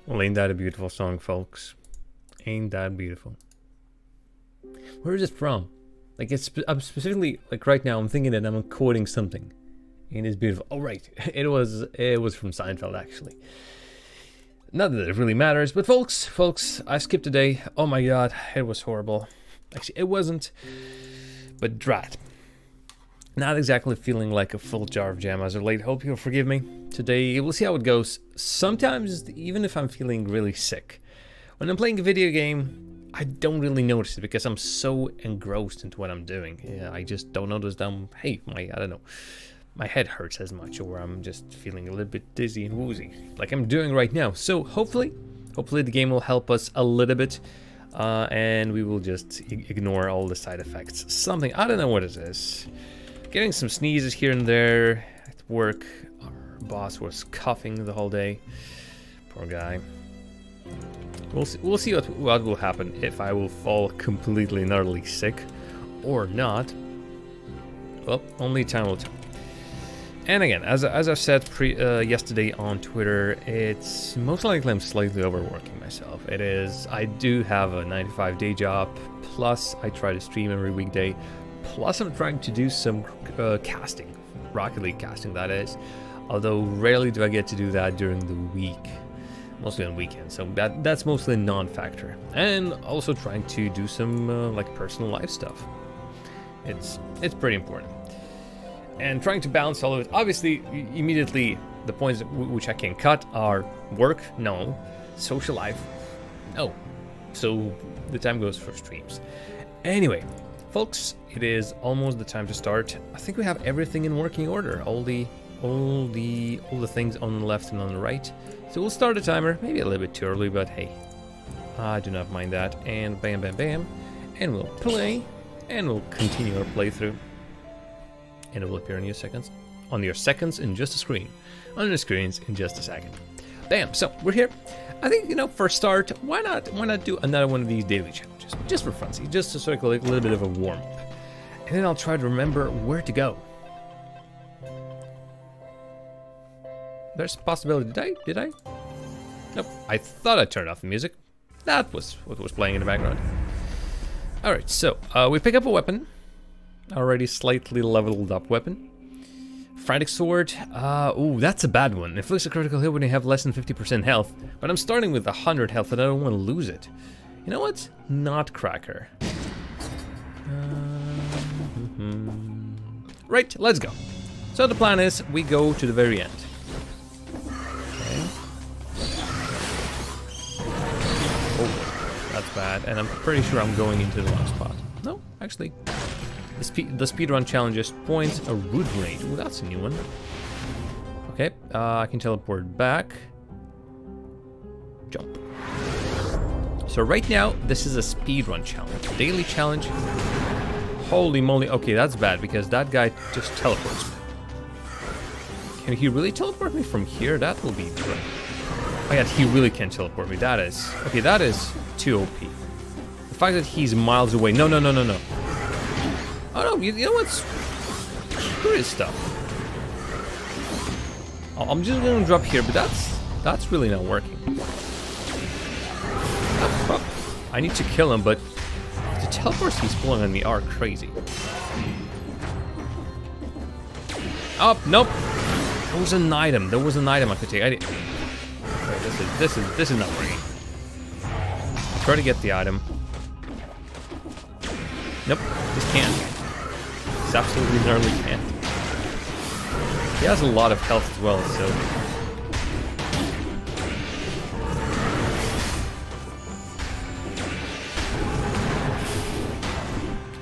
Well, ain't that a beautiful song, folks? Ain't that beautiful? Where is it from? Like, I'm specifically, like, right now I'm thinking that I'm quoting something. And it's beautiful. Oh, right. It was from Seinfeld, actually. Not that it really matters, but folks, I skipped a day. Oh my god, it was horrible. Actually, it wasn't, but drat. Not exactly feeling like a full jar of jam as of late. Hope you'll forgive me. Today, we'll see how it goes. Sometimes, even if I'm feeling really sick, when I'm playing a video game, I don't really notice it because I'm so engrossed into what I'm doing. Yeah, I just don't notice that hey, I don't know, my head hurts as much, or I'm just feeling a little bit dizzy and woozy, like I'm doing right now. So hopefully the game will help us a little bit, and we will just ignore all the side effects. Something, I don't know what it is. Getting some sneezes here and there at work. Our boss was coughing the whole day. Poor guy. We'll see what will happen if I will fall completely and utterly sick or not. Well, only time will tell. And again, as I said yesterday on Twitter, it's most likely I'm slightly overworking myself. It is. I do have a 9-to-5 day job, plus I try to stream every weekday, plus I'm trying to do some casting, Rocket League casting, that is. Although rarely do I get to do that during the week, mostly on weekends. So that's mostly a non-factor. And also trying to do some like personal life stuff. It's pretty important. And trying to balance all of it. Obviously, immediately the points which I can cut are work, no. Social life, no. So the time goes for streams. Anyway, folks, it is almost the time to start. I think we have everything in working order. All the things on the left and on the right. So we'll start a timer. Maybe a little bit too early, but hey, I do not mind that. And bam, bam, bam, and we'll play, and we'll continue our playthrough. And it will appear on your seconds in just a screen, on your screens in just a second. Bam! So we're here. I think, for a start, why not do another one of these daily challenges, just for funsy, just to sort of like a little bit of a warm up, and then I'll try to remember where to go. There's a possibility. Did I? Nope. I thought I turned off the music. That was what was playing in the background. All right. So we pick up a weapon. Already slightly leveled up weapon. Frantic sword. Ooh, that's a bad one. Inflicts a critical hit when you have less than 50% health. But I'm starting with 100 health and I don't want to lose it. You know what? Nutcracker. Right, let's go. So the plan is we go to the very end. Okay. Oh, that's bad. And I'm pretty sure I'm going into the wrong spot. No, actually. The speedrun challenges points a root grenade. Ooh, that's a new one. Okay, I can teleport back. Jump. So right now, this is a speedrun challenge. Daily challenge. Holy moly. Okay, that's bad because that guy just teleports me. Can he really teleport me from here? That will be great. Oh yeah, he really can teleport me. That is... Okay, that is too OP. The fact that he's miles away. No. Oh no, you know what's... Screw his stuff. I'm just gonna drop here, but that's really not working. I need to kill him, but the teleports he's pulling on me are crazy. Oh, nope. There was an item. I could take. Wait, this is not working. Try to get the item. Nope, just can't. It's absolutely gnarly can't. He has a lot of health as well, so...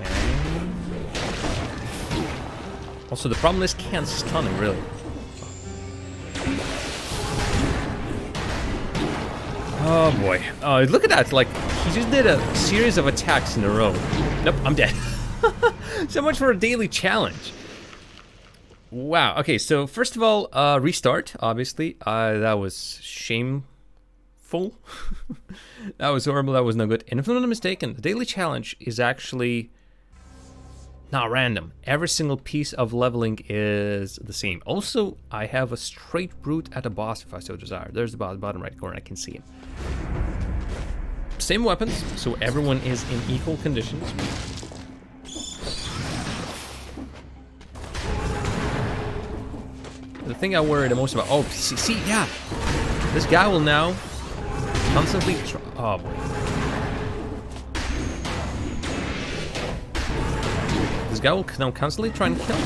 Okay. Also, the problem is can't stun him, really. Oh boy. Oh, look at that, like, he just did a series of attacks in a row. Nope, I'm dead. So much for a daily challenge. Wow. Okay, so first of all, restart, obviously. That was shameful. That was horrible. That was no good. And if I'm not mistaken, the daily challenge is actually not random. Every single piece of leveling is the same. Also, I have a straight route at the boss if I so desire. There's the bottom right corner, I can see him. Same weapons, so everyone is in equal conditions. The thing I worry the most about... Oh, see, yeah! This guy will now constantly try... Oh, boy. This guy will now constantly try and kill me.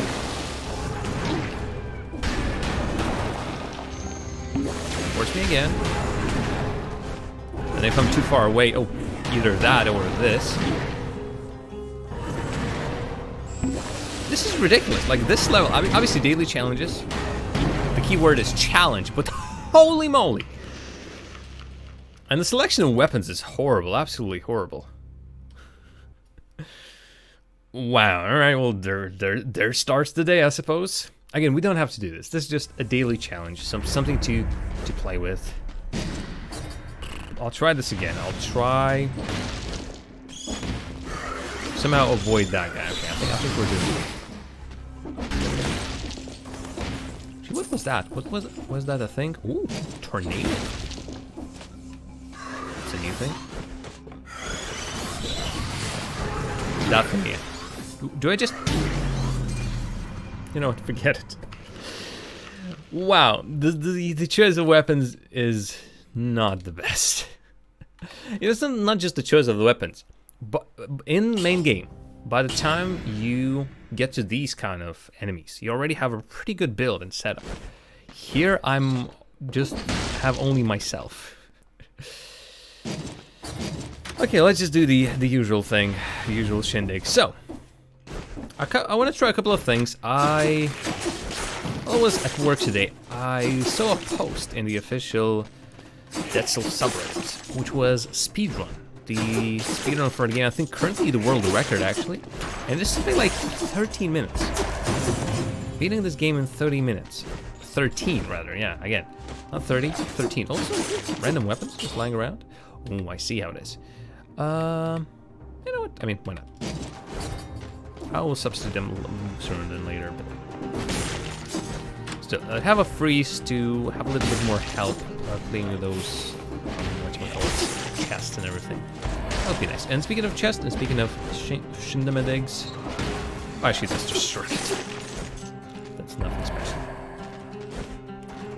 Force me again. And if I'm too far away, oh, either that or this. This is ridiculous. Like, this level, I mean, obviously daily challenges. The key word is challenge, but holy moly. And the selection of weapons is horrible, absolutely horrible. Wow, alright, well, there starts the day, I suppose. Again, we don't have to do this. This is just a daily challenge, something to play with. I'll try this again. I'll try... somehow avoid that guy. Okay, I think we're doing it. What was that? What was that a thing? Ooh, tornado. It's a new thing. That for me. Do I just... You know what, forget it. Wow, the choice of weapons is not the best. It's not just the choice of the weapons, but in the main game, by the time you get to these kind of enemies, you already have a pretty good build and setup. Here, I'm just have only myself. Okay, let's just do the usual thing, the usual shindig. So, I want to try a couple of things. I was at work today. I saw a post in the official Dead Cells subreddit, which was speedrun. The speedrun for the game, I think currently the world record actually. And it's something like 13 minutes. Beating this game in 30 minutes. 13 rather, yeah, again. Not 30, 13. Also, random weapons just lying around. Oh, I see how it is. You know what? I mean, why not? I will substitute them sooner than later, but still, I have a freeze to have a little bit more help playing with those chests and everything. That would be nice. And speaking of chests, and speaking of Shindamad eggs, actually that's just short. That's nothing special.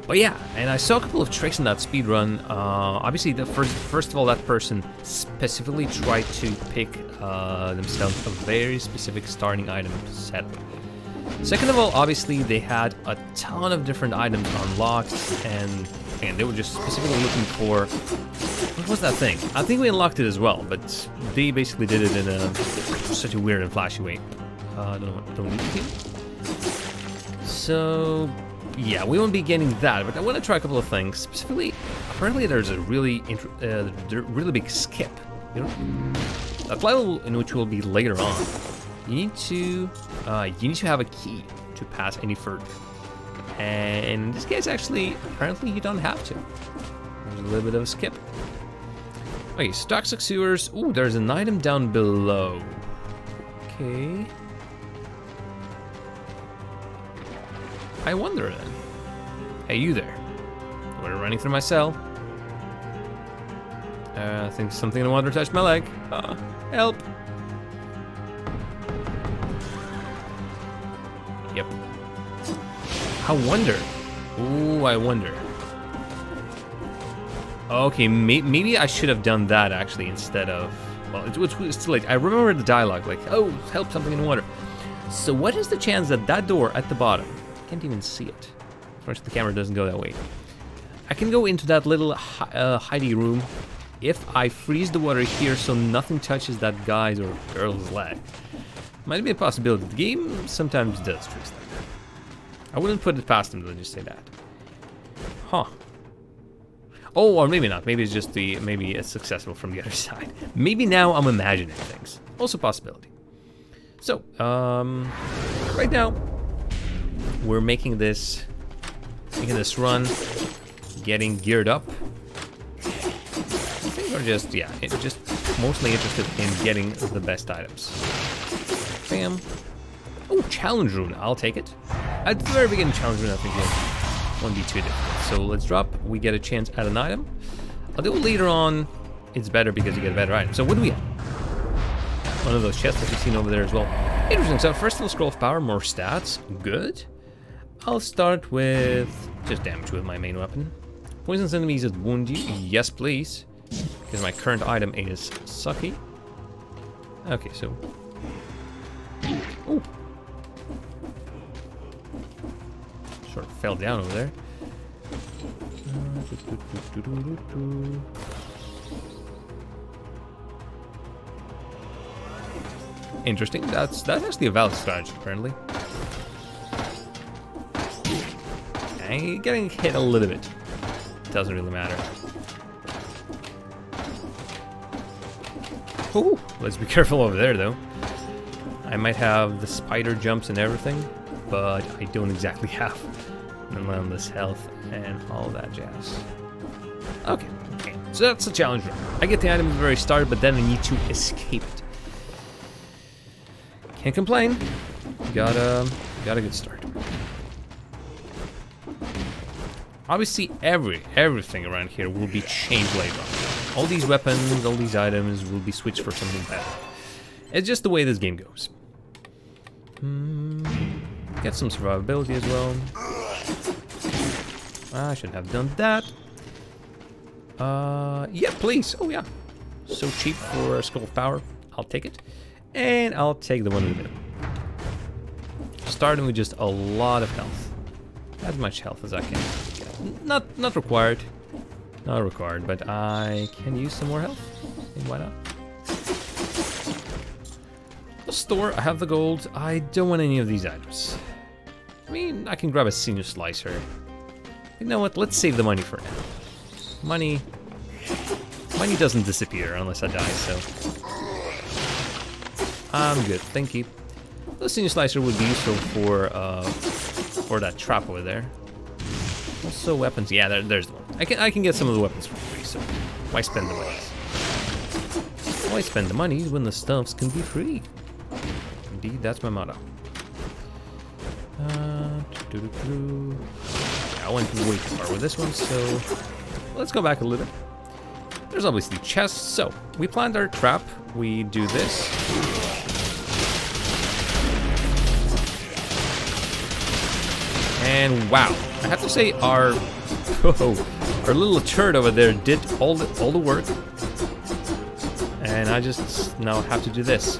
But yeah, and I saw a couple of tricks in that speedrun. Obviously, the first of all, that person specifically tried to pick themselves a very specific starting item setup. Second of all, obviously, they had a ton of different items unlocked, and they were just specifically looking for... What was that thing? I think we unlocked it as well, but they basically did it in such a weird and flashy way. Don't need to. So... yeah, we won't be getting that, but I want to try a couple of things. Specifically, apparently there's a really big skip. You know, that level in which we'll be later on. You need to have a key to pass any further. And in this case, actually, apparently you don't have to. There's a little bit of a skip. Okay, toxic sewers. Ooh, there's an item down below. Okay. I wonder then. Hey, you there. We're running through my cell. I think something in the water touched my leg. Help. Yep. I wonder. Ooh, I wonder. Okay, maybe I should have done that actually instead of... Well, it's too late. I remember the dialogue, like, oh, help, something in the water. So what is the chance that that door at the bottom... can't even see it. First, the camera doesn't go that way. I can go into that little hidey room if I freeze the water here so nothing touches that guy's or girl's leg. Might be a possibility. The game sometimes does tricks like that. I wouldn't put it past them, let's just say that. Huh. Oh, or maybe not. Maybe it's just maybe it's successful from the other side. Maybe now I'm imagining things. Also a possibility. So, right now, we're making this run, getting geared up. I think we're just, yeah, just mostly interested in getting the best items. Bam, Oh, challenge rune. I'll take it. At the very beginning, challenge rune I think won't be too difficult. So let's drop. We get a chance at an item. Although later on, it's better because you get a better item. So what do we have? One of those chests that you've seen over there as well. Interesting. So first little scroll of power, more stats. Good. I'll start with just damage with my main weapon. Poisons enemies that wound you. Yes, please. Because my current item is sucky. Okay, so... Ooh. Sort of fell down over there. Interesting. That's actually a valid strategy, apparently. Okay, getting hit a little bit. Doesn't really matter. Ooh, let's be careful over there, though. I might have the spider jumps and everything, but I don't exactly have endless health and all that jazz. Okay, so that's the challenge room. I get the item at the very start, but then I need to escape it. Can't complain. Got a good start. Obviously, everything around here will be changed later on. All these weapons, all these items will be switched for something better. It's just the way this game goes. Get some survivability as well. I should have done that. Yeah, please. Oh, yeah. So cheap for a scroll of power. I'll take it. And I'll take the one in the middle. Starting with just a lot of health. As much health as I can get. Not required. Not required, but I can use some more health. And why not? The store, I have the gold. I don't want any of these items. I mean, I can grab a senior slicer. You know what? Let's save the money for now. Money doesn't disappear unless I die, so I'm good. Thank you. The senior slicer would be useful for that trap over there. Also weapons. Yeah, there's the one. I can get some of the weapons for free. So why spend the money? Why spend the money when the stuffs can be free? Indeed, that's my motto. I went way too far with this one, so let's go back a little bit. There's obviously chests, so we planned our trap. We do this. And wow, I have to say our little turret over there did all the work. And I just now have to do this.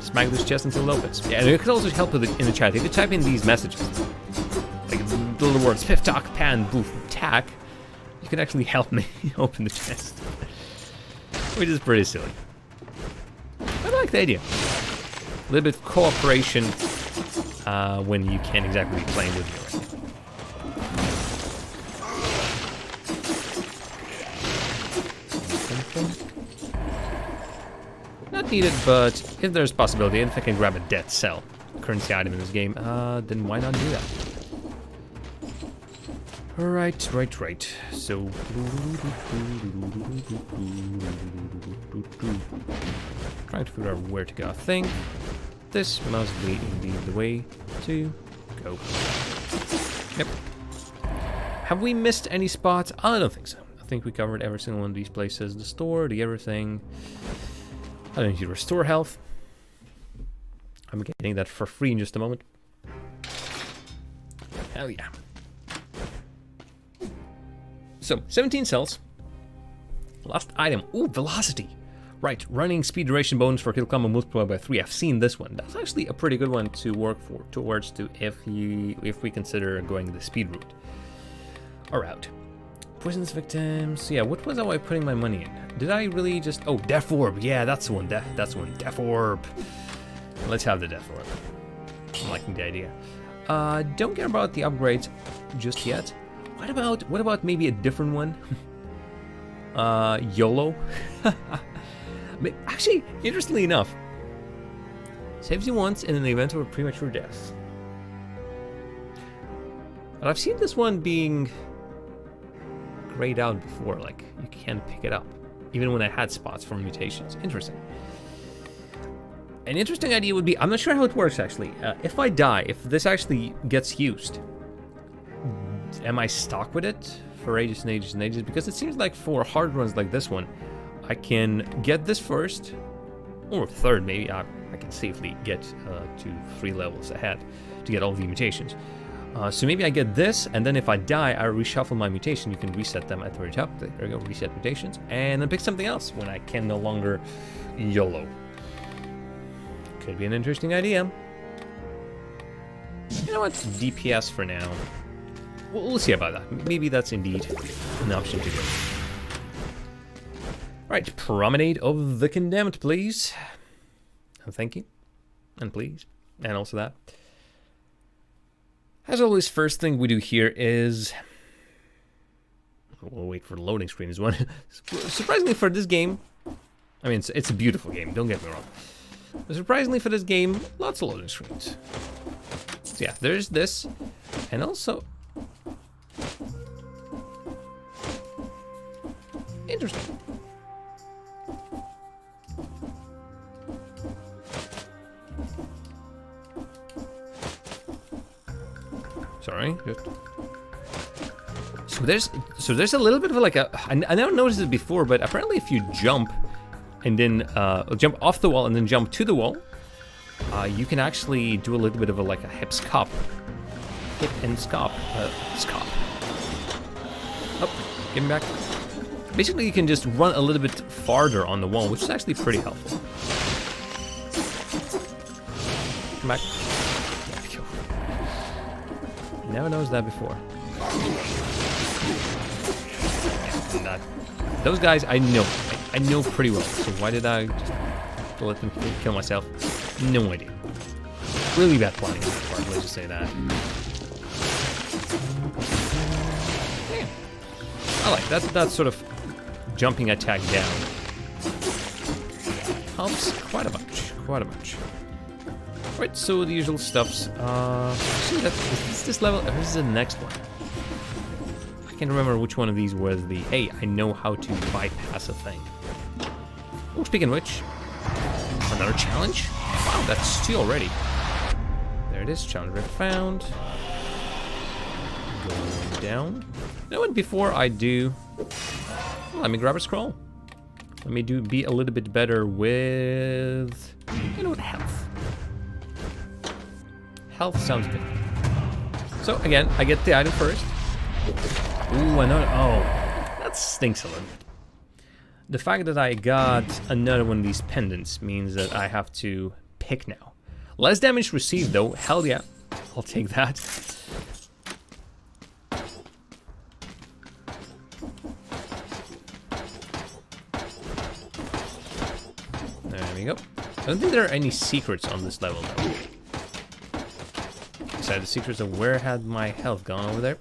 Smack this chest until it opens. Yeah, and it could also help with it in the chat. If you type in these messages, like the little words piff, tock, pan, boof, tack, you can actually help me open the chest. Which is pretty silly. I like the idea. A little bit of cooperation when you can't exactly be playing with me right now. Not needed, but if there's possibility, if I can grab a dead cell, currency item in this game, then why not do that? Right. So, trying to figure out where to go. I think this must be indeed the way to go. Yep. Have we missed any spots? I don't think so. I think we covered every single one of these places. The store, the everything. I don't need to restore health. I'm getting that for free in just a moment. Hell yeah. So, 17 cells. Last item. Ooh, velocity. Right, running speed duration bonus for kill combo multiplied by 3. I've seen this one. That's actually a pretty good one to work towards if we consider going the speed route. Or route. Poisonous victims. Yeah, what was I putting my money in? Did I really just... Oh, Death Orb. Yeah, that's the one. That's the one. Death Orb. Let's have the Death Orb. I'm liking the idea. Don't care about the upgrades just yet. What about maybe a different one? YOLO. Actually, interestingly enough, saves you once in an event of a premature death. But I've seen this one being grayed out before, like you can't pick it up, even when I had spots for mutations. Interesting. An interesting idea would be, I'm not sure how it works actually. If I die, if this actually gets used, am I stuck with it for ages and ages and ages? Because it seems like for hard runs like this one, I can get this first, or third maybe. I can safely get to 3 levels ahead to get all the mutations. So maybe I get this, and then if I die, I reshuffle my mutation. You can reset them at the very top. There we go, reset mutations, and then pick something else when I can no longer YOLO. Could be an interesting idea. You know what? DPS for now. We'll see about that. Maybe that's indeed an option to go. Right, Promenade of the Condemned, please. And thank you. And please. And also that. As always, first thing we do here is... We'll wait for the loading screen as well. Surprisingly for this game... I mean, it's a beautiful game, don't get me wrong. But surprisingly for this game, lots of loading screens. So yeah, there's this. And also... Interesting. Sorry. So there's a little bit of like a... I never noticed it before, but apparently if you jump and then jump off the wall and then jump to the wall, you can actually do a little bit of a like a hip scop. Hip and scop. Scop. Oh, give me back. Basically, you can just run a little bit farther on the wall, which is actually pretty helpful. Come back. Never noticed that before. Yeah, those guys I know pretty well. So why did I just let them kill myself? No idea. Really bad planning on my part, let's just say that. Yeah. I like that sort of jumping attack down. Helps quite a bunch. Right, so the usual stuffs. Actually, is this level, or is this the next one? I can't remember which one of these was the, hey, I know how to bypass a thing. Oh, speaking of which, another challenge? Wow, that's 2 already. There it is, challenge rate found. Going down. You know what, before I do, let me grab a scroll. Let me be a little bit better with, you know what, health. Health sounds good. So again, I get the item first. Ooh, another, oh, that stinks a little bit. The fact that I got another one of these pendants means that I have to pick now. Less damage received though, hell yeah, I'll take that. There we go. I don't think there are any secrets on this level though. The secrets of where had my health gone over there.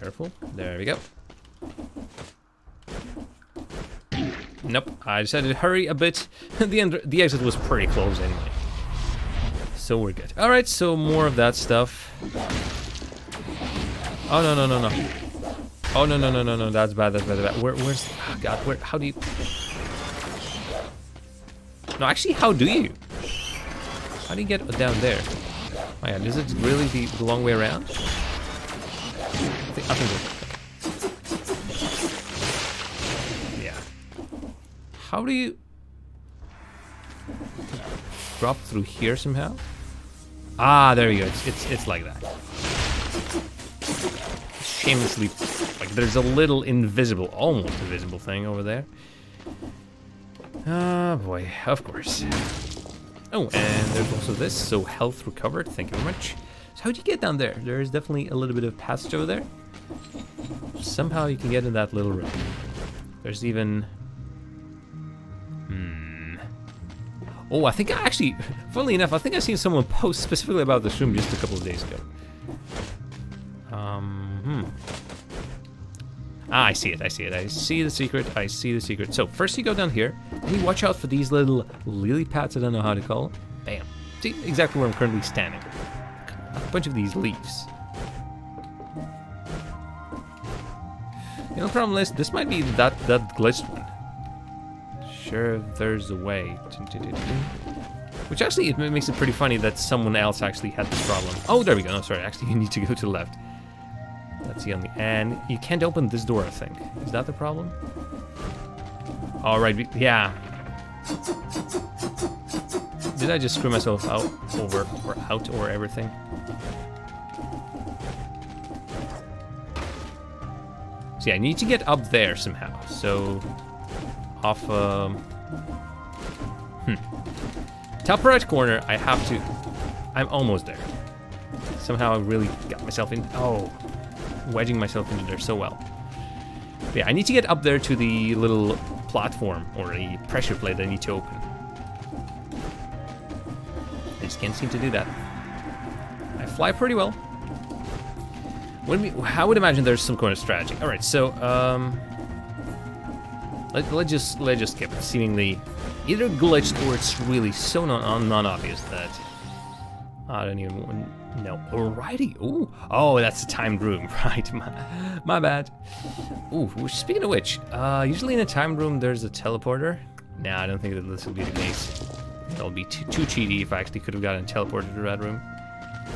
Careful. There we go. Nope. I decided to hurry a bit. The exit was pretty close anyway. So we're good. Alright, so more of that stuff. Oh no. Oh no. That's bad. Where's oh god, how do you... No, actually, how do you? How do you get down there? Oh yeah, is it really the long way around? I think yeah. How do you drop through here somehow? Ah, there you go. It's like that. Shamelessly, like there's a little invisible, almost invisible thing over there. Ah, boy, of course. Oh, and there's also this, so health recovered, thank you very much. So how'd you get down there? There's definitely a little bit of passage over there. Somehow you can get in that little room. There's even... Oh, I think I actually, funnily enough, I think I've seen someone post specifically about this room just a couple of days ago. Ah, I see it. I see the secret. So first you go down here, and you watch out for these little lily pads, I don't know how to call them. Bam. See exactly where I'm currently standing. A bunch of these leaves. The only problem is, this might be that glitched one. sure there's a way. Which actually, it makes it pretty funny that someone else actually had this problem. Oh, there we go. No, sorry. Actually, you need to go to the left. That's the only... And you can't open this door, I think. Is that the problem? All right. Yeah. Did I just screw myself out or everything? So yeah, I need to get up there somehow. So off top right corner, I have to... I'm almost there. Somehow I really got myself in... Oh, wedging myself into there so well. But yeah, I need to get up there to the little platform or a pressure plate I need to open. I just can't seem to do that. I fly pretty well. I would imagine there's some kind of strategy. All right, so let's just skip it. Seemingly either glitched or it's really so non-obvious that I don't even know. Alrighty. Ooh. Oh, that's a timed room. Right. My bad. Ooh. Speaking of which, usually in a timed room there's a teleporter. Nah, I don't think that this will be the case. That'll be too cheaty if I actually could have gotten teleported to that room.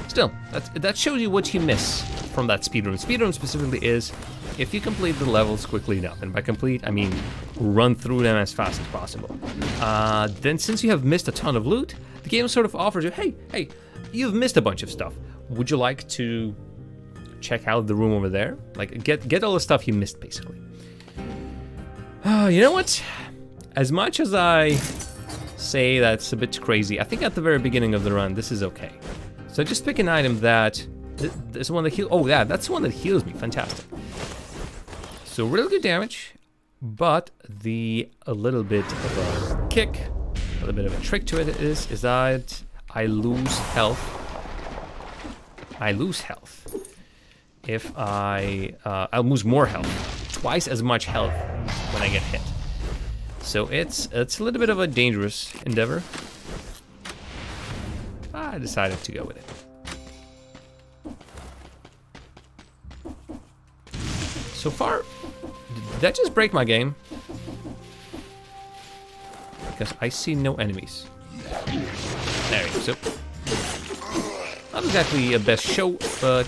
Still, that shows you what you miss from that speedrun. Speedrun specifically is if you complete the levels quickly enough, and by complete I mean run through them as fast as possible. Then since you have missed a ton of loot, the game sort of offers you, hey, you've missed a bunch of stuff. Would you like to check out the room over there? Like get all the stuff you missed, basically. You know what? As much as I say that's a bit crazy, I think at the very beginning of the run, this is okay. So just pick an item that, this one that heals, oh yeah, that's the one that heals me, fantastic. So really good damage, but a little bit of a kick, a little bit of a trick to it is that I lose health. I lose health. If I'll lose more health, twice as much health when I get hit. So it's a little bit of a dangerous endeavor. I decided to go with it. So far, did that just break my game? Because I see no enemies. There we go. So, not exactly a best show, but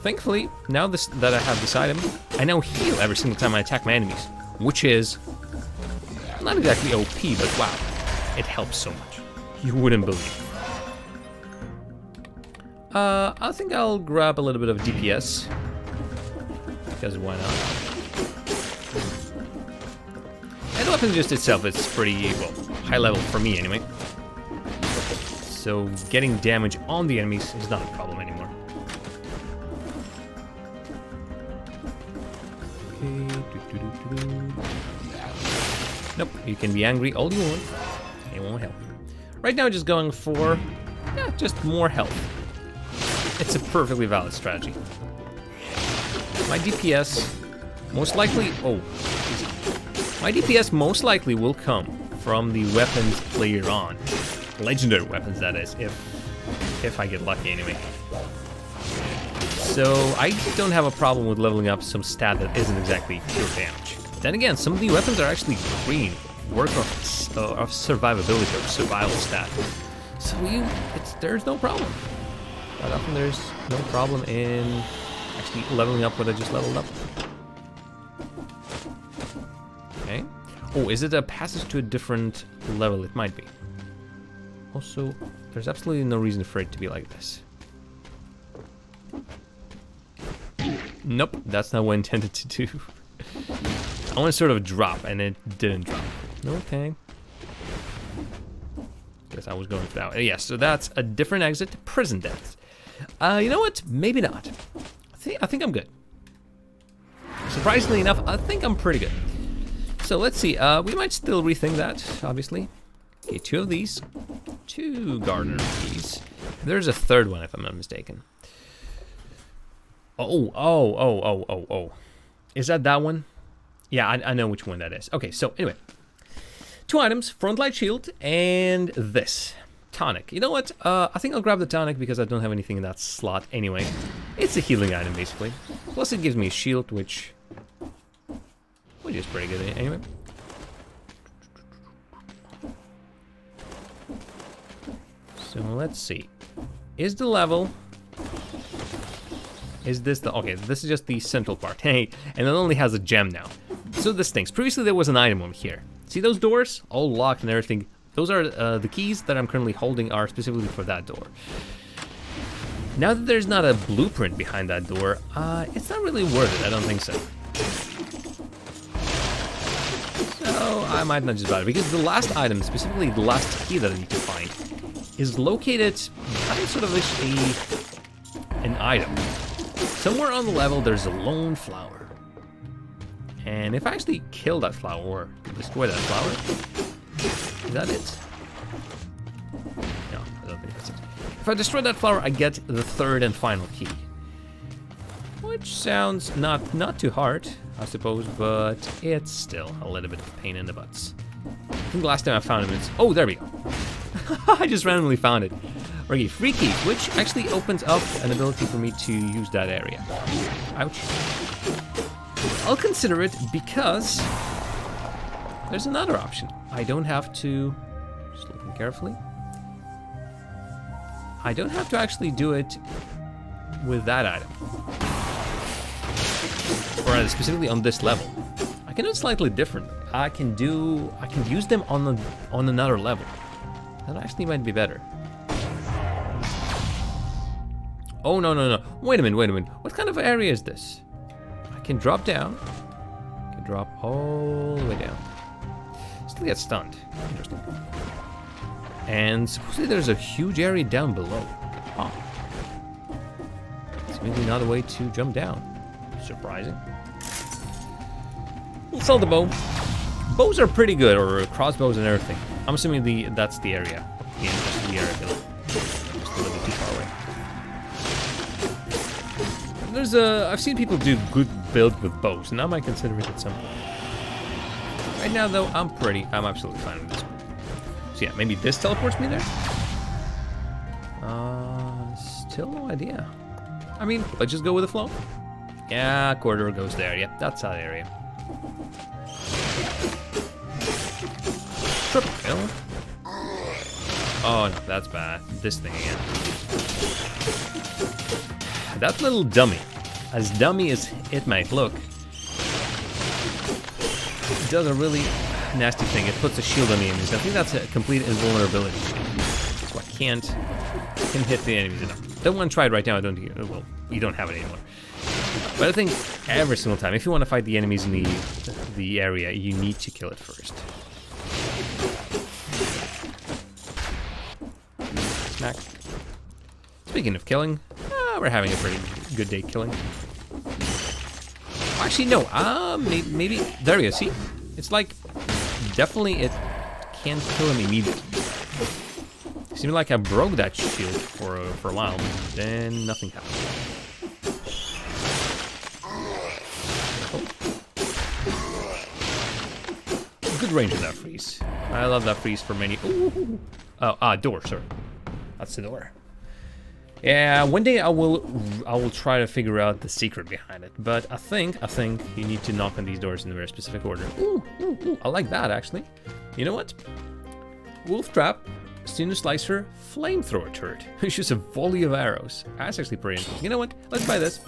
thankfully, now that I have this item, I now heal every single time I attack my enemies, which is not exactly OP, but wow. It helps so much. You wouldn't believe. I think I'll grab a little bit of DPS. Because why not? And the weapon just itself is pretty, well, high level for me anyway. So getting damage on the enemies is not a problem anymore. Okay. Nope, you can be angry all you want. It won't help. Right now, just going for, just more health. It's a perfectly valid strategy. My DPS most likely, my DPS most likely will come from the weapons later on. Legendary weapons, that is, if I get lucky anyway. So I don't have a problem with leveling up some stat that isn't exactly pure damage. Then again, some of the weapons are actually green. Work of survivability or survival stat. So there's no problem. Quite often there's no problem in actually leveling up what I just leveled up. Okay. Oh, is it a passage to a different level? It might be. Also, there's absolutely no reason for it to be like this. Nope, that's not what I intended to do. I want to sort of drop, and it didn't drop. Okay. Guess I was going for that. Yes, so that's a different exit. Prison deaths. You know what? Maybe not. I think I'm good. Surprisingly enough, I think I'm pretty good. So let's see. We might still rethink that, obviously. Okay, 2 of these. 2 gardener keys. There's a 3rd one, if I'm not mistaken. Oh. Is that one? Yeah, I know which one that is. Okay, so anyway. 2 items, front light shield, and this. Tonic. You know what? I think I'll grab the tonic because I don't have anything in that slot anyway. It's a healing item, basically. Plus it gives me a shield, which which is pretty good anyway. So let's see. Is the level... Is this the... Okay, this is just the central part. Hey, and it only has a gem now. So this stinks. Previously there was an item over here. See those doors? All locked and everything. Those are the keys that I'm currently holding are specifically for that door. Now that there's not a blueprint behind that door, it's not really worth it. I don't think so. So I might not just buy it, because the last item, specifically the last key that I need to find, is located behind sort of an item. Somewhere on the level there's a lone flower. And if I actually kill that flower, or destroy that flower, is that it? No, I don't think that's it. If I destroy that flower, I get the third and final key. Which sounds not too hard, I suppose, but it's still a little bit of a pain in the butts. I think the last time I found him, oh, there we go. I just randomly found it. Okay, free key, which actually opens up an ability for me to use that area. Ouch. I'll consider it because there's another option. I don't have to, just looking carefully, I don't have to actually do it with that item. Or rather, specifically on this level. I can do it slightly different. I can use them on another level. That actually might be better. Oh, no. Wait a minute. What kind of area is this? I can drop down. I can drop all the way down. Still get stunned. Interesting. And supposedly there's a huge area down below. Huh. It's maybe not a way to jump down. Surprising. We'll sell the bow. Bows are pretty good, or crossbows and everything. I'm assuming that's the area. Yeah, that's the area below. Just a little bit too far away. I've seen people do good build with bows, and I might consider it at some point. Right now, though, I'm absolutely fine with this one. So yeah, maybe this teleports me there? Still no idea. I mean, let's just go with the flow. Yeah, corridor goes there. Yep, that's that area. Triple kill. Oh no, that's bad. This thing again. That little dummy, as dummy as it might look, it does a really nasty thing. It puts a shield on the enemies. I think that's a complete invulnerability. So I can't hit the enemies enough. Don't want to try it right now. Well, you don't have it anymore. But I think every single time, if you want to fight the enemies in the area, you need to kill it first. Smack. Speaking of killing, we're having a pretty good day killing. Actually, no. Maybe there we go. See, it's like definitely it can't kill him immediately. Seemed like I broke that shield for a while, but then nothing happened. Good range of that freeze. I love that freeze for many. Ooh. Oh, door, sorry. That's the door. Yeah, one day I will try to figure out the secret behind it. But I think you need to knock on these doors in a very specific order. Ooh. I like that actually. You know what? Wolf trap, Sinu slicer, flamethrower turret. It's just a volley of arrows. That's actually pretty interesting. You know what? Let's buy this.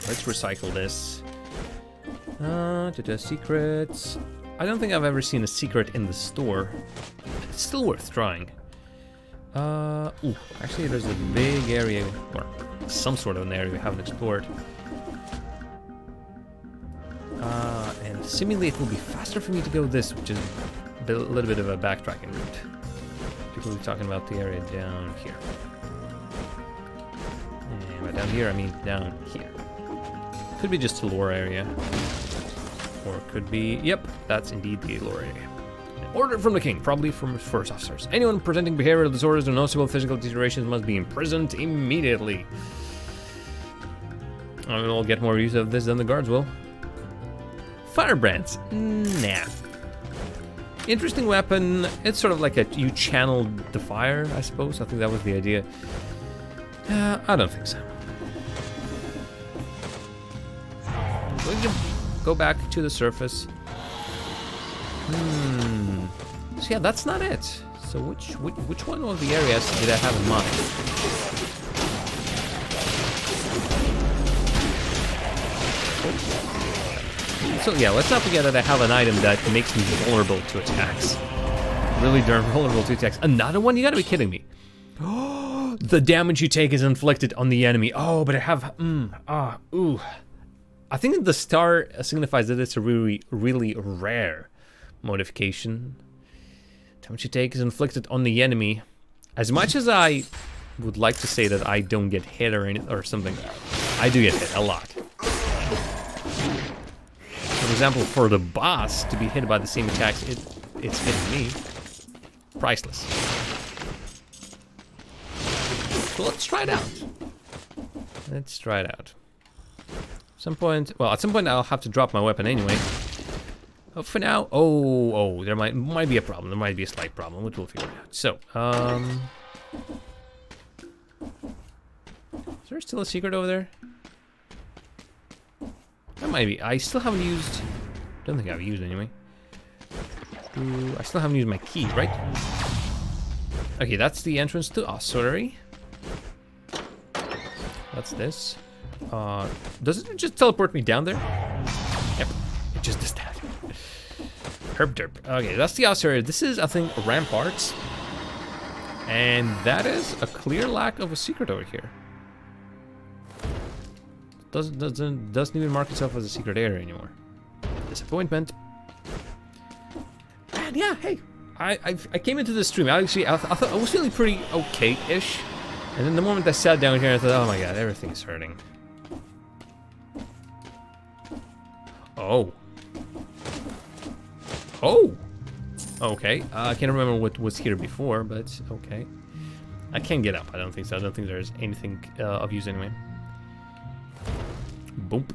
Let's recycle this. Secrets. I don't think I've ever seen a secret in the store. It's still worth trying. Ooh, actually there's a big area, or some sort of an area we haven't explored. And seemingly it will be faster for me to go this, which is a little bit of a backtracking route. Particularly talking about the area down here. And by down here, I mean down here. Could be just a lore area. Or it could be, yep, that's indeed the lore area. Order from the king, probably from his first officers. Anyone presenting behavioral disorders or noticeable physical deteriorations must be imprisoned immediately. I'll get more use of this than the guards will. Firebrands, nah. Interesting weapon. It's sort of like you channel the fire, I suppose. I think that was the idea. I don't think so. go back to the surface. So yeah, that's not it. So which one of the areas did I have in mind? So yeah, let's not forget that I have an item that makes me vulnerable to attacks. Really darn vulnerable to attacks. Another one? You gotta be kidding me. Oh, the damage you take is inflicted on the enemy. Oh, but I have, ooh. I think that the star signifies that it's a really, really rare modification. Damage you take is inflicted on the enemy. As much as I would like to say that I don't get hit or something, I do get hit a lot. For example, for the boss to be hit by the same attacks it's hitting me. Priceless. So let's try it out. Let's try it out. At some point I'll have to drop my weapon anyway. Oh, for now, there might be a problem. There might be a slight problem, which we'll figure out. So, is there still a secret over there? That might be. I still haven't used. Don't think I've used anyway. I still haven't used my key, right? Okay, that's the entrance to Ossuary. What's this? Does it just teleport me down there? Yep, it just does that. Herb derp. Okay, that's the Ossuary. This is, I think, ramparts. And that is a clear lack of a secret over here. Doesn't even mark itself as a secret area anymore. Disappointment. And yeah, hey, I came into this stream. I thought I was feeling pretty okay-ish, and then the moment I sat down here, I thought, oh my god, everything's hurting. Oh. Okay. I can't remember what was here before, but okay. I can't get up. I don't think so. I don't think there's anything of use anyway. Boom.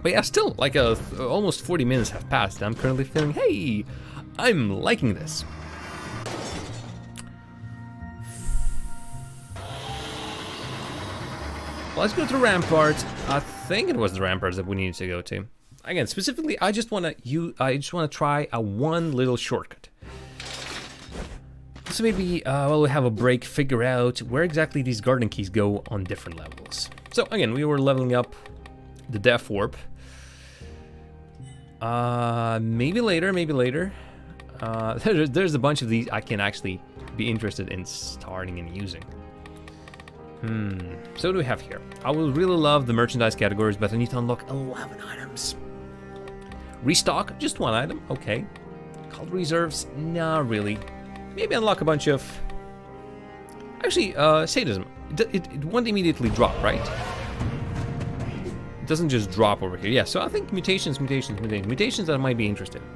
But yeah, still, like almost 40 minutes have passed. I'm currently feeling, hey, I'm liking this. Let's go to Rampart. I think it was the Ramparts that we needed to go to. Again, specifically, I just want to try a one little shortcut. So maybe while we have a break, figure out where exactly these garden keys go on different levels. So again, we were leveling up the Death Warp. Maybe later. There's a bunch of these I can actually be interested in starting and using. So what do we have here? I will really love the merchandise categories, but I need to unlock 11 items. Restock, just one item, okay. Cult reserves, not really. Maybe unlock a bunch of... Actually, sadism. It won't immediately drop, right? It doesn't just drop over here. Yeah, so I think mutations that I might be interested in.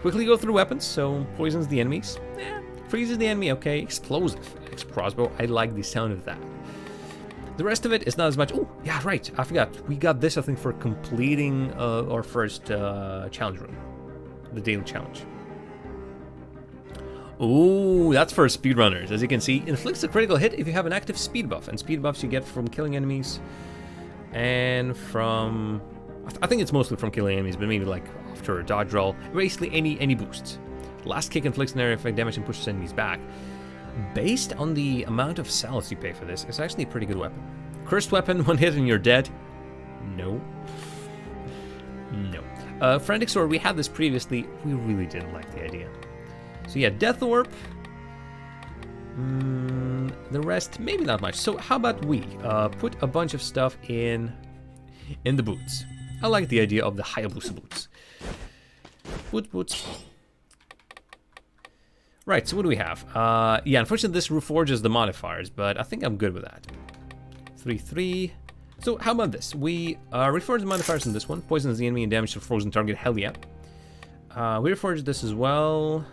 Quickly go through weapons, so poisons the enemies. Freezes the enemy, okay. Explosive. Crossbow, I like the sound of that. The rest of it is not as much. Oh, yeah, right. I forgot. We got this, I think, for completing our first challenge room. The daily challenge. Oh, that's for speedrunners. As you can see, inflicts a critical hit if you have an active speed buff. And speed buffs you get from killing enemies. And from... I think it's mostly from killing enemies, but maybe like after a dodge roll. Basically any boosts. Last kick inflicts an area effect damage and pushes enemies back. Based on the amount of sallets you pay for this, it's actually a pretty good weapon. Cursed weapon, one hit and you're dead. No. Frantic Sword, we had this previously. We really didn't like the idea. So yeah, Death Orb. The rest, maybe not much. So how about we put a bunch of stuff in the boots. I like the idea of the Hayabusa boots. Boots. Right, so what do we have? Yeah, unfortunately this reforges the modifiers, but I think I'm good with that. 3-3. So how about this? We reforge the modifiers in this one. Poisons the enemy and damage to frozen target. Hell yeah. We reforge this as well.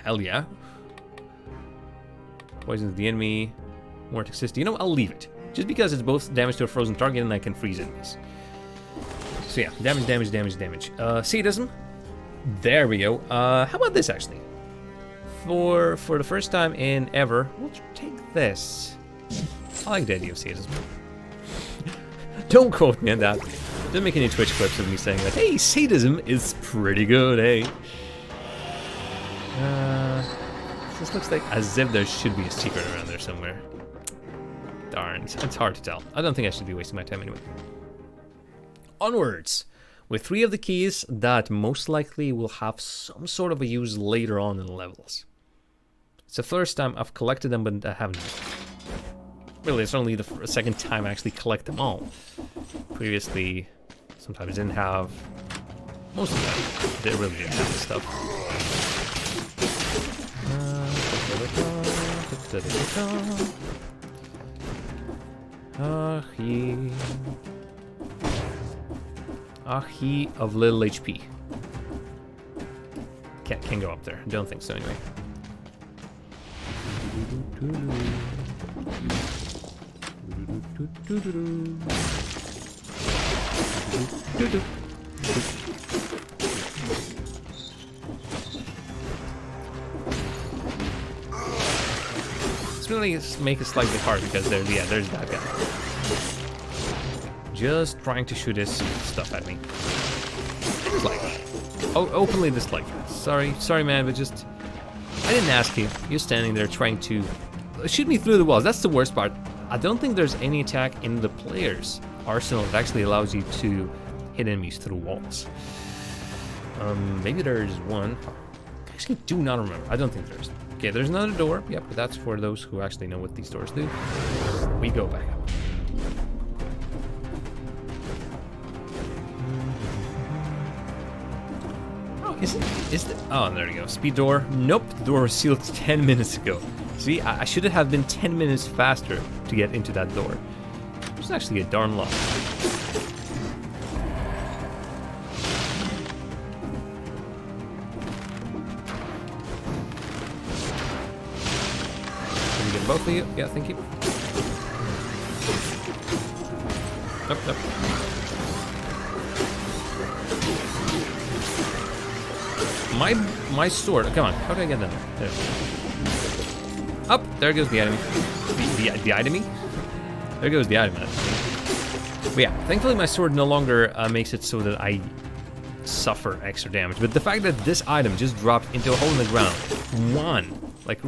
Hell yeah. Poisons the enemy. More toxicity. You know, I'll leave it. Just because it's both damage to a frozen target and I can freeze enemies. So yeah, damage. Sadism. There we go. How about this actually? For the first time in ever, we'll take this. I like the idea of sadism. Don't quote me on that. Didn't make any Twitch clips of me saying that, hey, sadism is pretty good, eh? This looks like as if there should be a secret around there somewhere. Darn, it's hard to tell. I don't think I should be wasting my time anyway. Onwards! With 3 of the keys that most likely will have some sort of a use later on in the levels. It's the first time I've collected them, but I haven't used them. Really, it's only the second time I actually collect them all. Previously, sometimes didn't have most of them. They really didn't have this stuff. He of little HP. Can't go up there. Don't think so anyway. It's really make it slightly hard because there's that guy. Just trying to shoot his stuff at me. Dislike. Oh, openly dislike. Sorry man, but just I didn't ask you. You're standing there trying to shoot me through the walls. That's the worst part. I don't think there's any attack in the player's arsenal that actually allows you to hit enemies through walls. Maybe there is one. I actually do not remember. I don't think there is. Okay, there's another door. Yep, but that's for those who actually know what these doors do. We go back up. Oh, oh, there we go. Speed door. Nope, the door was sealed 10 minutes ago. See, I should have been 10 minutes faster to get into that door. It's actually a darn lot. Can we get both of you? Yeah, thank you. Nope, nope. My sword. Come on, how do I get that? There. Up, there goes the enemy. The enemy? There goes the item. But yeah, thankfully my sword no longer makes it so that I suffer extra damage. But the fact that this item just dropped into a hole in the ground,